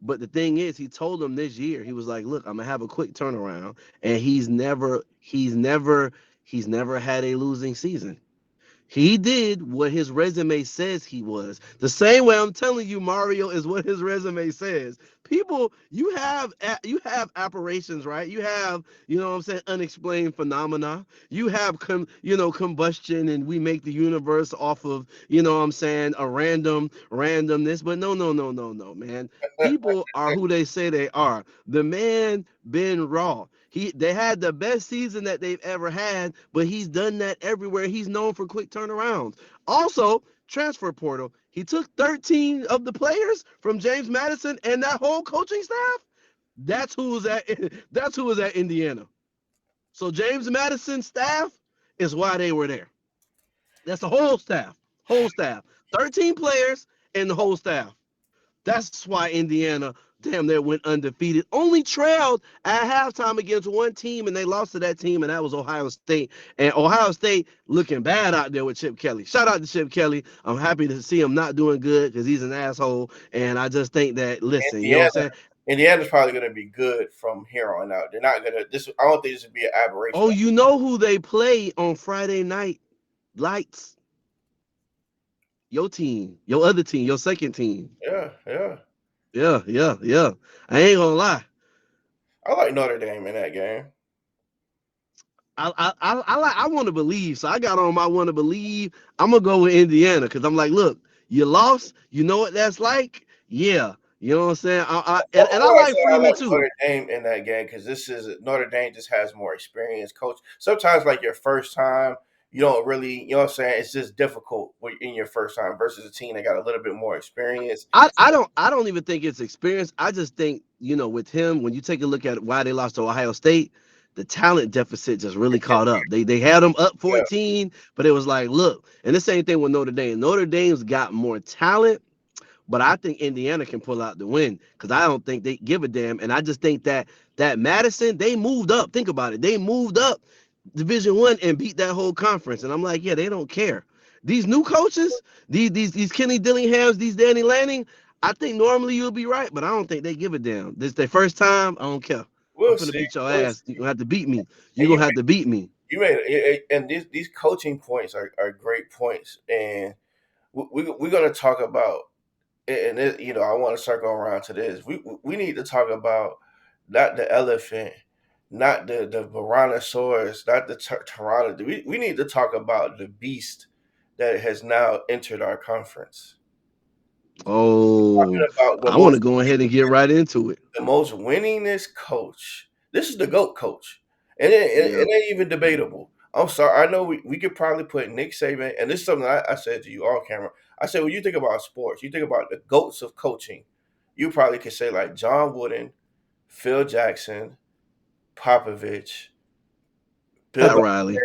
But the thing is, he told them this year, he was like, "Look, I'm gonna have a quick turnaround," and he's never had a losing season. He did what his resume says he was. The same way I'm telling you, Mario is what his resume says. People, you have aberrations, right? You have, what I'm saying, unexplained phenomena. You have combustion, and we make the universe off of, what I'm saying, a randomness. But no, man. People are who they say they are. The man been raw. They had the best season that they've ever had, but he's done that everywhere. He's known for quick turnarounds. Also, transfer portal. He took 13 of the players from James Madison and that whole coaching staff. That's who was at that's who was at Indiana. So James Madison's staff is why they were there. That's the whole staff. Whole staff. 13 players and the whole staff. That's why Indiana damn near went undefeated. Only trailed at halftime against one team, and they lost to that team, and that was Ohio State. And Ohio State looking bad out there with Chip Kelly. Shout out to Chip Kelly. I'm happy to see him not doing good because he's an asshole. And I just think that, listen, you know what I'm Indiana, saying? Indiana's probably going to be good from here on out. They're not going to. This. I don't think this would be an aberration. Oh, you know who they play on Friday night lights? Your team, your other team, your second team. Yeah, yeah. Yeah. I ain't gonna lie. I like Notre Dame in that game. I want to believe. So I got on my want to believe. I'm gonna go with Indiana because I'm like, look, you lost. You know what that's like? Yeah. You know what I'm saying? And I Why I like say I Freeman like too. Notre Dame in that game because this is Notre Dame just has more experience. Coach, sometimes like your first time, you don't really, you know what I'm saying. It's just difficult in your first time versus a team that got a little bit more experience. I don't even think it's experience. I just think, with him, when you take a look at why they lost to Ohio State, the talent deficit just really caught up. They had them up Yeah, 14, but it was like, look, and the same thing with Notre Dame. Notre Dame's got more talent. But I think Indiana can pull out the win because I don't think they give a damn. And I just think that Madison, they moved up. Think about it. They moved up Division 1 and beat that whole conference. And I'm like, yeah, they don't care. These new coaches, these Kenny Dillinghams, these Danny Lanning, I think normally you'll be right, but I don't think they give a damn. This their first time. I don't care. I'm we'll finna see. beat your We'll ass. see. You're gonna have to beat me. You're And you gonna have to beat me. you made it, and these coaching points are great points, and we're going to talk about and it, I want to circle around to this. We need to talk about not the elephant, not the Tyrannosaurus, not the Tyranno. We need to talk about the beast that has now entered our conference. Oh, Talking about I want to go ahead and get right into it. the most winningest coach. This is the GOAT coach. And it Yeah. ain't even debatable. I'm sorry. I know we could probably put Nick Saban, and this is something I said to you all camera. I said, when you think about sports, you think about the GOATs of coaching. You probably could say like John Wooden, Phil Jackson, Popovich, Bill Pat Belichick, Riley.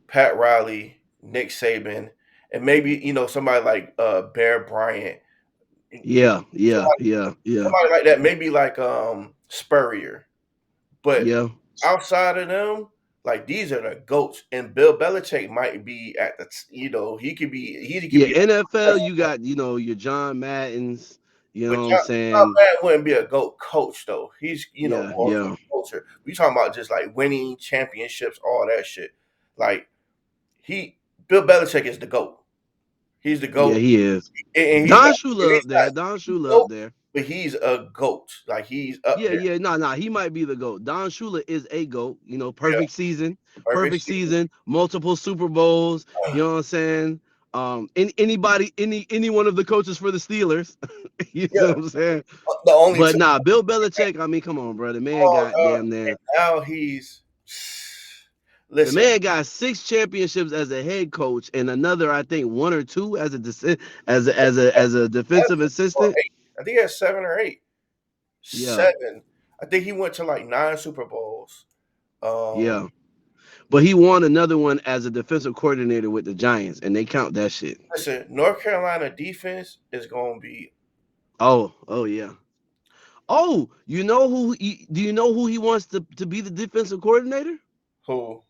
Pat Riley, Nick Saban, and maybe, somebody like Bear Bryant. Yeah, yeah, Somebody, yeah, yeah, somebody like that, maybe like Spurrier. But yeah. outside of them, like these are the goats, and Bill Belichick might be at the, he could Yeah, be, NFL, you got, your John Maddens, you but know what I'm John saying? Madden wouldn't be a goat coach though. He's Yeah, more of yeah. a culture. We talking about just like winning championships, all that shit. Like he, Bill Belichick is the goat. He's the Yeah, goat, he is. and he's Don not. And Shula he's up not there. Don the Shula up goat, there. but he's a goat. Like he's up Yeah, there. yeah, no, he might be the GOAT. Don Shula is a GOAT, Yeah, perfect perfect season. season, multiple Super Bowls, you know what I'm saying? Anybody, any one of the coaches for the Steelers, you Yeah, know what I'm saying? the only But two. nah, Bill Belichick, I mean, come on, bro. Come on, dog. And now he's The listen. man got 6 championships as a head coach and another, I think, one or two as a defensive Or assistant. eight. I think he had 7 or 8. Yeah, 7. I think he went to like 9 Super Bowls. Um, yeah. But he won another one as a defensive coordinator with the Giants, and they count that shit. listen, North Carolina defense is gonna be Oh, oh yeah. Oh, do you know who he wants to be the defensive coordinator? who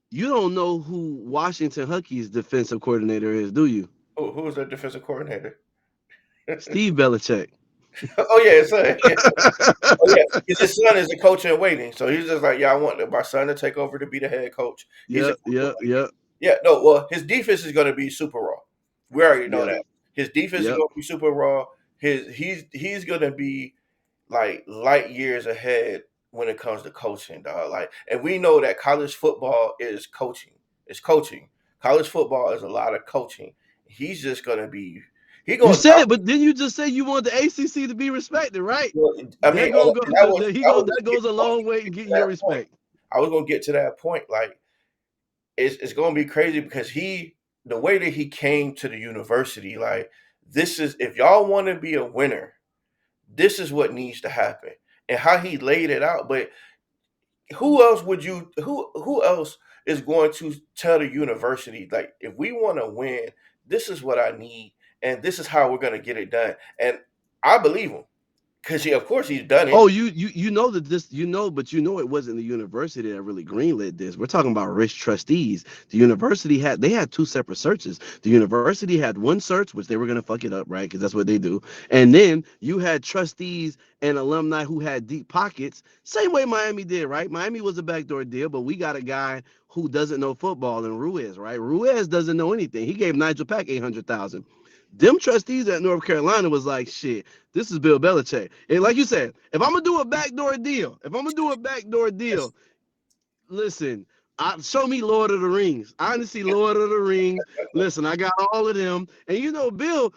You don't know who Washington Huskies defensive coordinator is, do you? who's their defensive coordinator? Steve Belichick. Oh yeah, his son. Oh yeah, his son is a coach in waiting. So he's just like, yeah, I want my son to take over to be the head coach. He's a Yep, coach in yep, waiting. yep, Yeah, no, well, his defense is gonna be super raw. We already know yep, that. His defense is yep. gonna be super raw. He's gonna be like light years ahead when it comes to coaching, dog. Like, and we know that college football is coaching. It's coaching. College football is a lot of coaching. He's just gonna be. He You gonna. said, but didn't you just say you want the ACC to be respected, right? I mean, They're gonna go. that was. He I go. was That gonna get, goes a I was long gonna way in get to getting your that point. respect. I was gonna get to that point. Like, it's gonna be crazy because the way that he came to the university, like, this is if y'all want to be a winner, this is what needs to happen, and how he laid it out. But who else is going to tell the university, like, if we want to win, this is what I need, and this is how we're going to get it done? And I believe him, because of course he's done Oh, it. you know that this but it wasn't the university that really greenlit this. We're talking about rich trustees. The university had 2 separate searches. The university had one search, which they were gonna fuck it up, right? Because that's what they do. And then you had trustees and alumni who had deep pockets, same way Miami did, right? Miami was a backdoor deal, but we got a guy who doesn't know football in Ruiz, right? Ruiz doesn't know anything. He gave Nigel Pack 800,000. Them trustees at North Carolina was like, shit, this is Bill Belichick. And like you said, if I'm gonna do a backdoor deal, listen, show me Lord of the Rings. I want to see Lord of the Rings. Listen, I got all of them. And Bill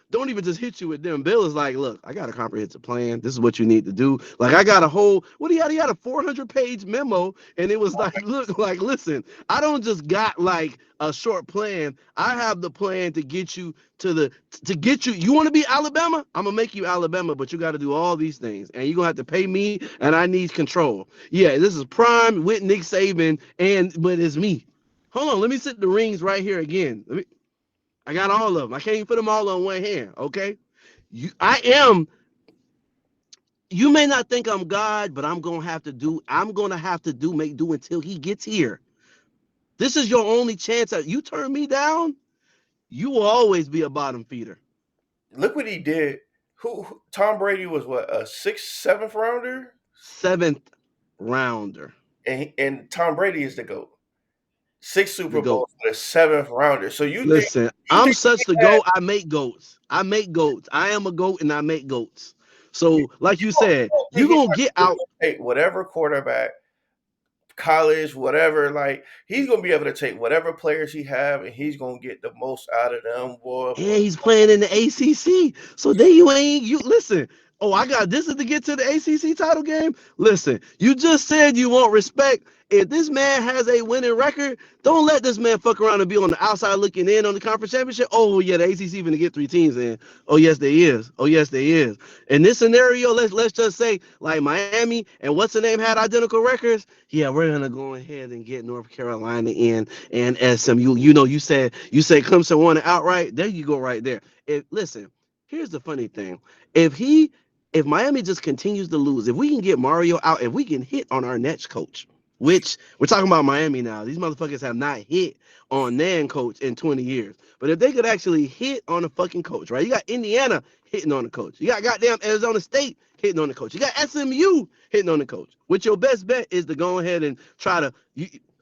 don't even just hit you with them. Bill is like, look, I got a comprehensive plan. This is what you need to do. Like, I got a whole, what he had a 400-page memo. And it was like, look, like, listen, I don't just got like a short plan. I have the plan to get you you want to be Alabama? I'm gonna make you Alabama, but you got to do all these things. And you're gonna have to pay me, and I need control. Yeah, this is prime with Nick Saban, but it's me. Hold on, let me sit the rings right here again. I got all of them. I can't even put them all on one hand. Okay, I am. You may not think I'm God, but I'm gonna have to do. I'm gonna have to make do until he gets here. This is your only chance. You turn me down, you will always be a bottom feeder. Look what he did. Tom Brady was what, a sixth, seventh rounder, Seventh rounder. and Tom Brady is the goat. 6 The Super GOAT. Bowls for the 7th rounder. So Listen, you I'm think such he the had GOAT. I make goats. I make goats. I am a GOAT and I make goats. you, So, like you you said, don't you think he's gonna not get gonna out. take whatever quarterback, college, whatever, like he's gonna be able to take whatever players he have and he's gonna get the most out of them, boy. And he's playing in the ACC. So then you ain't you listen. Oh, I got this is to get to the ACC title game. Listen, you just said you want respect. If this man has a winning record, don't let this man fuck around and be on the outside looking in on the conference championship. Oh yeah, the ACC gonna get 3 teams in. Oh yes, there is. Oh yes, there is. In this scenario, let's just say like Miami and what's the name had identical records. Yeah, we're gonna go ahead and get North Carolina in and SMU. You said Clemson won it outright. There you go, right there. If listen, here's the funny thing: if he, if Miami just continues to lose, if we can get Mario out, if we can hit on our next coach, which we're talking about Miami now, these motherfuckers have not hit on Nan coach in 20 years. But if they could actually hit on a fucking coach, right? You got Indiana hitting on the coach. You got goddamn Arizona State hitting on the coach. You got SMU hitting on the coach. Which your best bet is to go ahead and try to.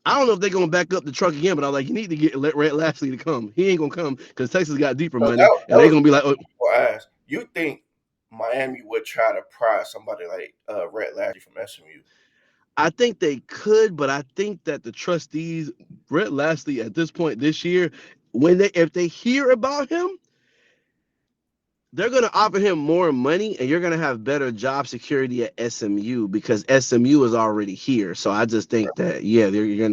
I don't know if they're gonna back up the truck again, but I was like, you need to get Red Lashley to come. He ain't gonna come because Texas got deeper So money, that and they're was gonna be like, oh, what I asked. You think Miami would try to pry somebody like Rhett Lashley from SMU? I think they could, but I think that the trustees, Red Lashley, at this point this year, when they if they hear about him, they're going to offer him more money and you're going to have better job security at SMU because SMU is already here. So I just think that yeah, you're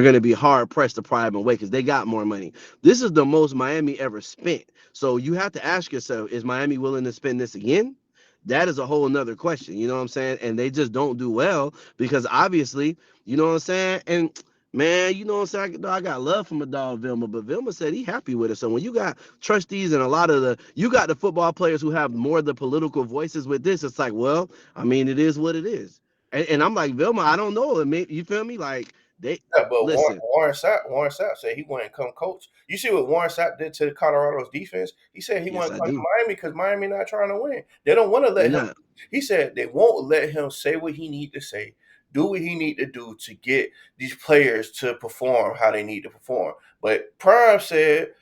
going to be hard pressed to pry him away because they got more money. This is the most Miami ever spent. So you have to ask yourself, is Miami willing to spend this again? That is a whole nother question. You know what I'm saying? And they just don't do well because obviously, you know what I'm saying? And man, you know what I'm saying? I got love from my dog Vilma, but Vilma said he happy with it. So when you got trustees and a lot of you got the football players who have more of the political voices with this, it's like, well, I mean, it is what it is. And I'm like, Vilma, I don't know. You feel me? Like they Yeah, but listen. Warren Sapp said he wouldn't come coach. You see what Warren Sapp did to Colorado's defense? He said he Yes, wouldn't I come to do. Miami because Miami not trying to win. They don't want to They're let him. not. He said they won't let him say what he need to say, do what he need to do to get these players to perform how they need to perform. But Prime said,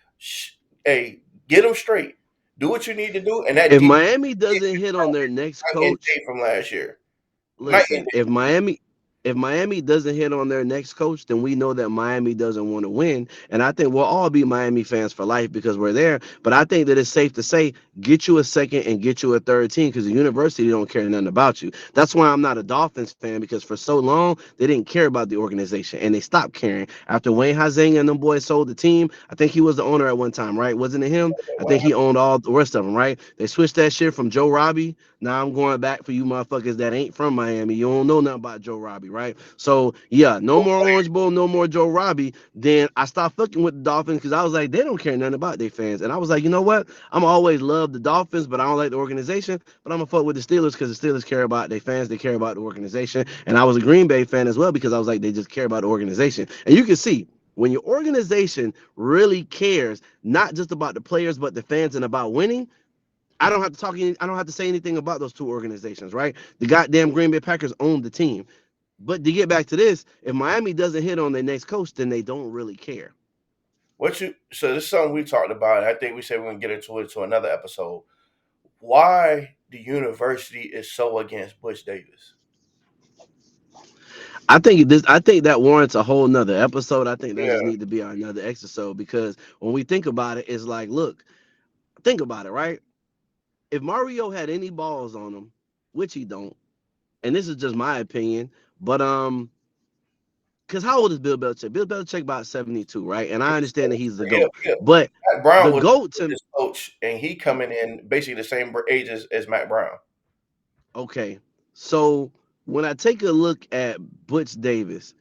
"Hey, get them straight. Do what you need to do." And that If defense Miami doesn't hit on their next night and coach, day from last year. Night and listen, day. if Miami doesn't hit on their next coach, then we know that Miami doesn't want to win. And I think we'll all be Miami fans for life because we're there. But I think that it's safe to say, get you a second and get you a third team because the university don't care nothing about you. That's why I'm not a Dolphins fan because for so long they didn't care about the organization and they stopped caring. After Wayne Huizenga and them boys sold the team, I think he was the owner at one time, right? Wasn't it him? I think he owned all the rest of them, right? They switched that shit from Joe Robbie. Now I'm going back for you motherfuckers that ain't from Miami. You don't know nothing about Joe Robbie, right? So yeah, no more Orange Bowl, no more Joe Robbie. Then I stopped fucking with the Dolphins because I was like, they don't care nothing about their fans. And I was like, you know what? I'm always love the Dolphins, but I don't like the organization. But I'm gonna fuck with the Steelers because the Steelers care about their fans, they care about the organization. And I was a Green Bay fan as well because I was like, they just care about the organization. And you can see when your organization really cares, not just about the players, but the fans and about winning, I don't have to talk. I don't have to say anything about those two organizations, right? The goddamn Green Bay Packers own the team. But to get back to this, if Miami doesn't hit on their next coach, then they don't really care. So this is something we talked about. I think we said we're gonna get into it to another episode. Why the university is so against Butch Davis? I think that warrants a whole nother episode. I think that just Yeah, need to be another episode because when we think about it, it's like, look, think about it, right? If Mario had any balls on him, which he don't, and this is just my opinion, but because how old is Bill Belichick? Bill Belichick about 72, right? And I understand that he's the yeah, GOAT. yeah. But Matt Brown the was GOAT to his coach, and he coming in basically the same age as Matt Brown. okay. So when I take a look at Butch Davis,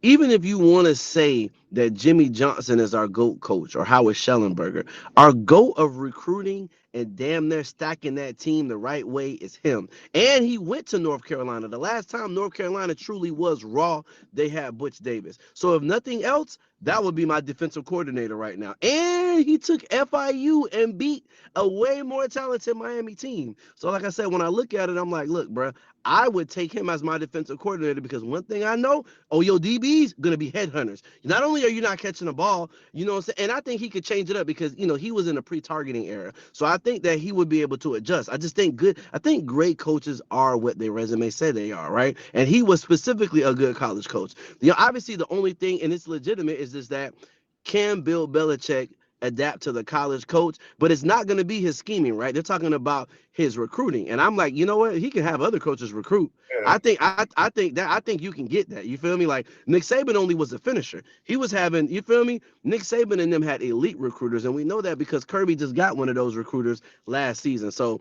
even if you want to say that Jimmy Johnson is our GOAT coach or Howard Schellenberger, our GOAT of recruiting and damn near stacking that team the right way is him. And he went to North Carolina. The last time North Carolina truly was raw, they had Butch Davis. So if nothing else, that would be my defensive coordinator right now. And he took FIU and beat a way more talented Miami team. So like I said, when I look at it, I'm like, look, bro, I would take him as my defensive coordinator because one thing I know, oh, your DBs gonna be headhunters. Not only are you not catching the ball, you know what I'm saying? And I think he could change it up because he was in a pre-targeting era. So I think that he would be able to adjust. I think great coaches are what their resume say they are, right? And he was specifically a good college coach. Obviously the only thing, and it's legitimate, is just that can Bill Belichick adapt to the college coach, but it's not going to be his scheming, right? They're talking about his recruiting, and I'm like, you know what? He can have other coaches recruit. Yeah. I think you can get that. You feel me? Like Nick Saban only was a finisher. He was having, you feel me? Nick Saban and them had elite recruiters, and we know that because Kirby just got one of those recruiters last season. So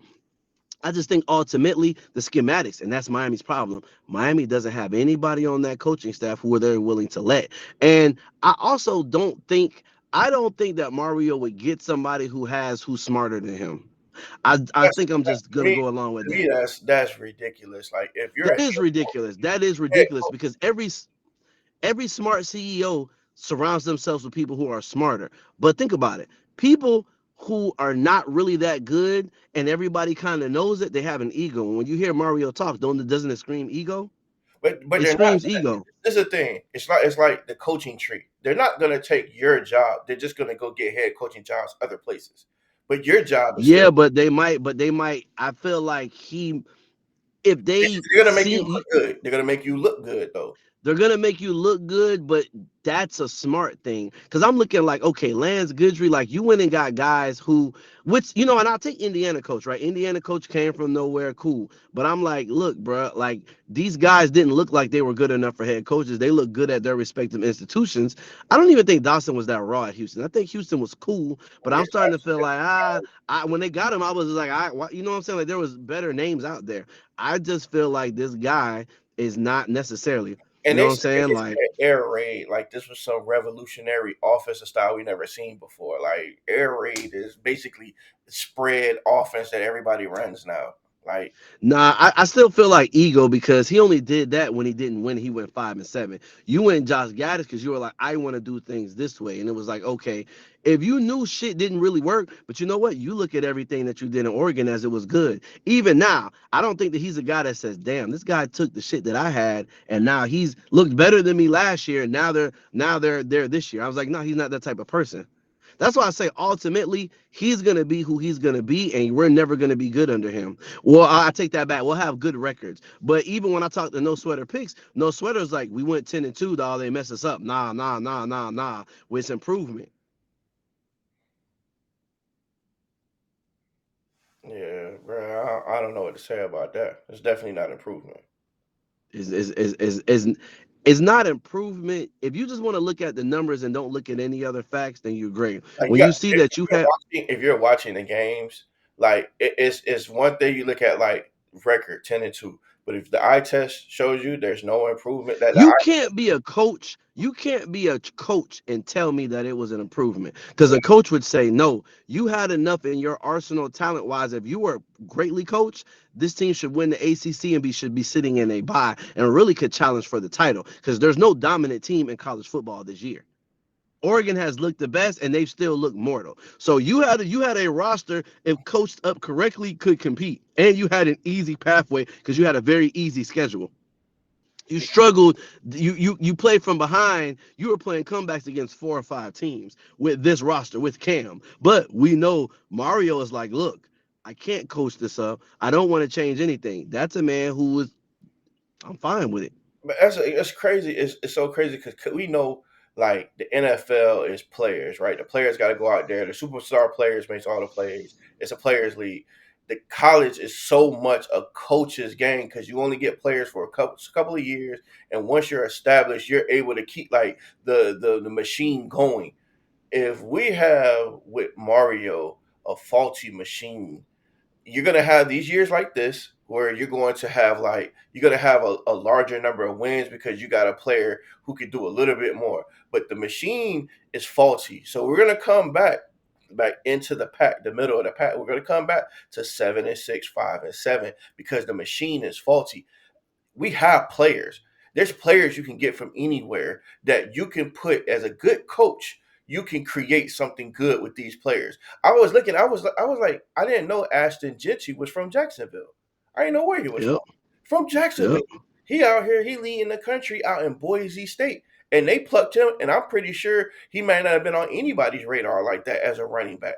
I just think ultimately the schematics, and that's Miami's problem. Miami doesn't have anybody on that coaching staff who are they willing to let. And I also don't think that Mario would get somebody who's smarter than him. I That's, think I'm that, just gonna go along with to me, that. that's ridiculous. Like if you're a That is ridiculous. That is head ridiculous coach, because every smart CEO surrounds themselves with people who are smarter. But think about it. People who are not really that good and everybody kind of knows it, they have an ego. And when you hear Mario talk, doesn't it scream ego? but It they're not. screams ego. This is the thing. It's like the coaching tree. They're not gonna take your job. They're just gonna go get head coaching jobs other places. But your job is still. Yeah, but they might. I feel like if they They're gonna make you see look good. They're gonna make you look good though. they're gonna make you look good, but that's a smart thing. Cause I'm looking like, okay, Lance Goodry, like you went and got guys which and I'll take Indiana coach, right? Indiana coach came from nowhere, cool. But I'm like, look, bro, like these guys didn't look like they were good enough for head coaches. They look good at their respective institutions. I don't even think Dawson was that raw at Houston. I think Houston was cool, but Yeah, I'm starting to feel like when they got him, I was just like, you know what I'm saying? Like there was better names out there. I just feel like this guy is not necessarily. You and know they what I'm said saying? it's Like, an air raid. Like this was some revolutionary offensive style we never seen before. Like air raid is basically spread offense that everybody runs now. Like nah, I still feel like ego because he only did that when he didn't win. He went 5-7. You went Josh Gaddis because you were like, I want to do things this way. And it was like, okay, if you knew shit didn't really work, but you know what? You look at everything that you did in Oregon as it was good. Even now, I don't think that he's a guy that says, damn, this guy took the shit that I had and now he's looked better than me last year. And now they're this year. I was like, no, he's not that type of person. That's why I say ultimately he's gonna be who he's gonna be, and we're never gonna be good under him. Well, I take that back. We'll have good records, but even when I talk to No Sweater Picks, No Sweater's like we went 10-2, dog. They mess us up. Nah, nah, nah, nah, nah. With improvement. yeah, bro, I don't know what to say about that. It's definitely not improvement. Is not improvement. If you just want to look at the numbers and don't look at any other facts, then you're great. Like When you you got see that you have if you're watching the games, like it's one thing you look at like record 10-2, but if the eye test shows you there's no improvement, that the You eye can't be a coach. You can't be a coach and tell me that it was an improvement because a coach would say, no, you had enough in your arsenal talent wise. If you were greatly coached, this team should win the ACC and should be sitting in a bye and really could challenge for the title because there's no dominant team in college football this year. Oregon has looked the best and they've still looked mortal. So you had a roster if coached up correctly could compete and you had an easy pathway because you had a very easy schedule. You struggled. You played from behind. You were playing comebacks against 4 or 5 teams with this roster with Cam. But we know Mario is like, look, I can't coach this up. I don't want to change anything. That's a man who was. I'm fine with it. but it's crazy. It's so crazy because we know like the NFL is players, right? The players got to go out there. The superstar players makes all the plays. It's a players league. The college is so much a coach's game because you only get players for a couple of years, and once you're established, you're able to keep like the machine going. If we have with Mario a faulty machine, you're going to have these years like this where you're going to have a larger number of wins because you got a player who can do a little bit more, but the machine is faulty. So we're going to come back into the middle of the pack. We're going to come back to 7-6, 5-7 because the machine is faulty. We have players. There's players you can get from anywhere that you can put as a good coach. You can create something good with these players. I was looking. I was like, I didn't know Ashton Gentry was from Jacksonville. I didn't know where he was from. Yep. from Yep. Jacksonville. He out here, he leading the country out in Boise State. And they plucked him, and I'm pretty sure he might not have been on anybody's radar like that as a running back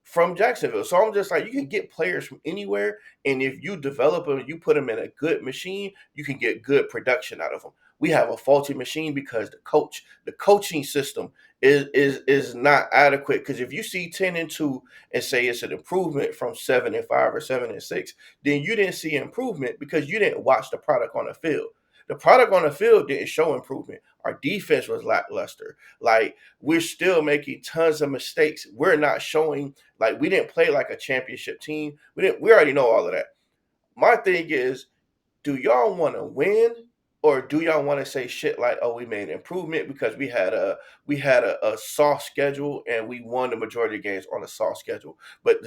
from Jacksonville. So I'm just like, you can get players from anywhere, and if you develop them, you put them in a good machine, you can get good production out of them. We have a faulty machine because the coaching system is not adequate. Because if you see 10-2 and say it's an improvement from 7-5 or 7-6, then you didn't see improvement because you didn't watch the product on the field. The product on the field didn't show improvement. Our defense was lackluster. Like, we're still making tons of mistakes. We're not showing, like, we didn't play like a championship team. We already know all of that. My thing is, do y'all want to win, or do y'all want to say shit like, "Oh, we made improvement because we had a soft schedule and we won the majority of games on a soft schedule." But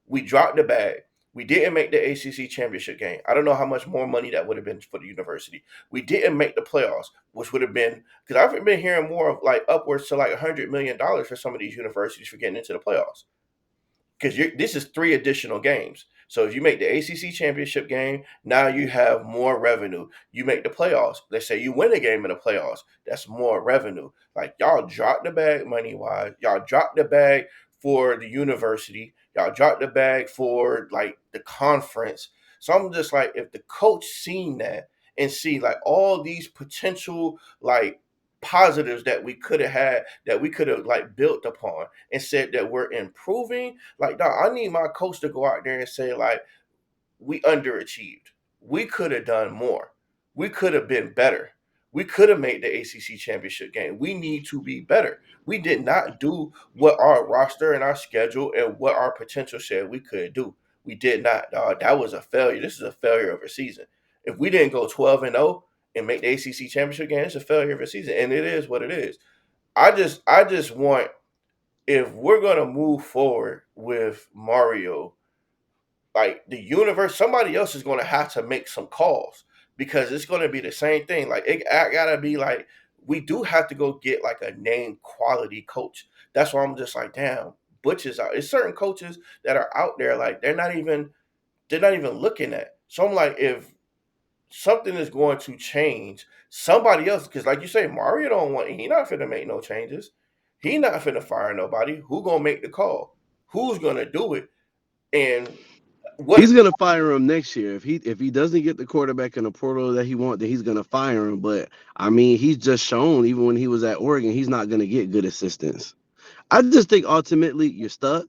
we dropped the bag. We didn't make the ACC championship game. I don't know how much more money that would have been for the university. We didn't make the playoffs, which would have been, because I've been hearing more of like upwards to like $100 million for some of these universities for getting into the playoffs, because this is 3 additional games. So if you make the ACC championship game, now you have more revenue. You make the playoffs. Let's say you win a game in the playoffs. That's more revenue. Like, y'all dropped the bag money wise. Y'all dropped the bag for the university. Y'all dropped the bag for like the conference. So I'm just like, if the coach seen that and see like all these potential like positives that we could have had, that we could have like built upon, and said that we're improving, like, dog, I need my coach to go out there and say like, we underachieved. We could have done more. We could have been better. We could have made the ACC championship game. We need to be better. We did not do what our roster and our schedule and what our potential said we could do. We did not, dog. That was a failure. This is a failure of a season. If we didn't go 12-0 and make the ACC championship game, it's a failure of a season, and it is what it is. I just want, if we're gonna move forward with Mario, like the universe, somebody else is going to have to make some calls, because it's going to be the same thing. Like, I gotta be like, we do have to go get like a name quality coach. That's why I'm just like, damn, Butch is out. It's certain coaches that are out there, like they're not even looking at. So I'm like, if something is going to change, somebody else, because like you say, Mario don't want. He not finna make no changes. He not finna fire nobody. Who gonna make the call? Who's gonna do it? And He's what gonna fire him next year if he doesn't get the quarterback in the portal that he wants. Then he's gonna fire him. But I mean, he's just shown even when he was at Oregon, he's not gonna get good assistance. I just think ultimately you're stuck.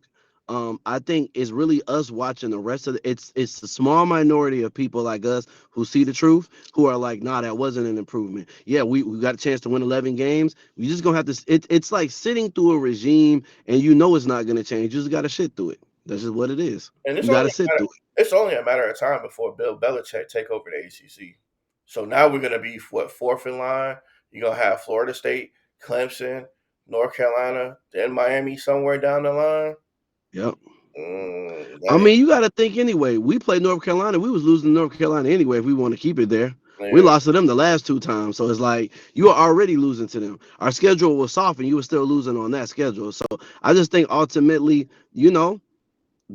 I think it's really us watching the rest of it's a small minority of people like us who see the truth, who are like, nah, that wasn't an improvement. Yeah, we got a chance to win 11 games. We just gonna have to. It's like sitting through a regime and you know it's not gonna change. You just gotta shit through it. That's just what it is. And You gotta sit through it. it's only a matter of time before Bill Belichick take over the ACC. So now we're gonna be what, fourth in line. You're gonna have Florida State, Clemson, North Carolina, then Miami somewhere down the line. Yep. I That mean, you got to think anyway. We played North Carolina. We was losing North Carolina anyway if we want to keep it there. We ain't, lost to them the last 2 times. So it's like you are already losing to them. Our schedule was soft and you were still losing on that schedule. So I just think ultimately, the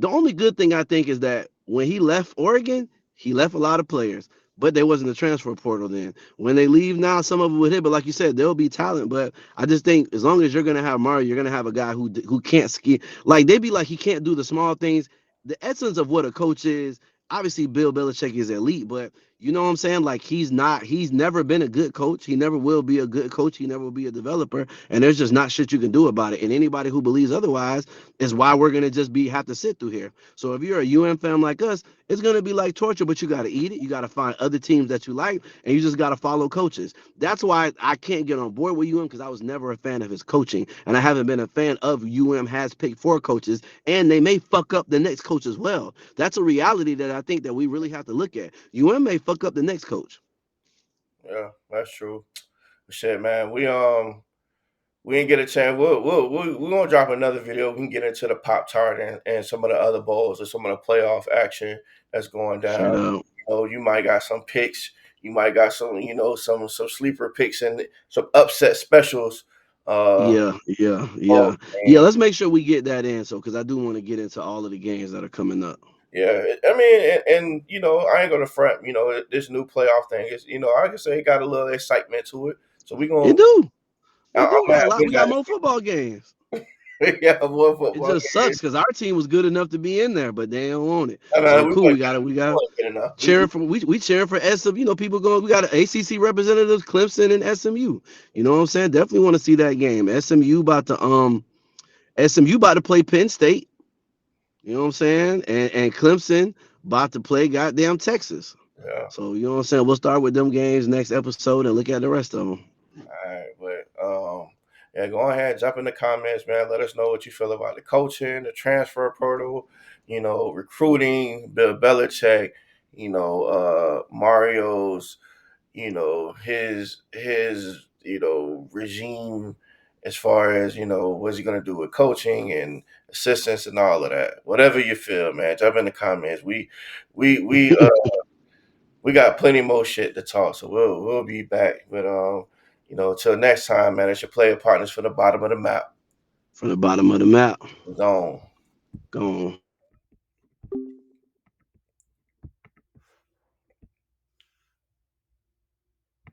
only good thing I think is that when he left Oregon, he left a lot of players, but there wasn't a transfer portal then. When they leave now, some of them would hit, but like you said, there'll be talent. But I just think as long as you're gonna have Mario, you're gonna have a guy who can't ski. Like they be like he can't do the small things. The essence of what a coach is. Obviously, Bill Belichick is elite, but you know what I'm saying? Like he's not. He's never been a good coach. He never will be a good coach. He never will be a developer. And there's just not shit you can do about it. And anybody who believes otherwise is why we're gonna just be have to sit through here. So if you're a fan like us, it's gonna be like torture, but you gotta eat it. You gotta find other teams that you like, and you just gotta follow coaches. That's why I can't get on board with because I was never a fan of his coaching, and I haven't been a fan of has picked 4 coaches, and they may fuck up the next coach as well. That's a reality that I think that we really have to look at. May fuck up the next coach. yeah, that's true. Shit, man, we didn't get a chance. We're gonna drop another video. We can get into the Pop Tart and some of the other bowls and some of the playoff action that's going down. Straight up. You might got some picks. You might got some, some sleeper picks and some upset specials. Uh, Yeah. oh, Let's make sure we get that in, so because I do want to get into all of the games that are coming up. Yeah, I mean, and you know, I ain't gonna front. You know, this new playoff thing is, you know, I can say it got a little excitement to it. So we It gonna, do. It I'm do. We got a mad lot. we We got got more football games. we got one It football just game. sucks because our team was good enough to be in there, but they don't want it. I So mean, cool. We got wasn't good enough. cheering for we cheering for SM. You know, people going. We got ACC representatives, Clemson and SMU. You know what I'm saying? Definitely want to see that game. SMU about to play Penn State. You know what I'm saying? And Clemson about to play goddamn Texas. Yeah. So you know what I'm saying? We'll start with them games next episode and look at the rest of them. All right, but yeah, go ahead, jump in the comments, man. Let us know what you feel about the coaching, the transfer portal, you know, recruiting, Bill Belichick, you know, Mario's, you know, his you know regime as far as you know what's he gonna do with coaching and assistants and all of that. Whatever you feel, man, jump in the comments. We we got plenty more shit to talk, so we'll be back. But you know, till next time, man. It's your player partners from the bottom of the map. From the bottom of the map. Gone. Gone.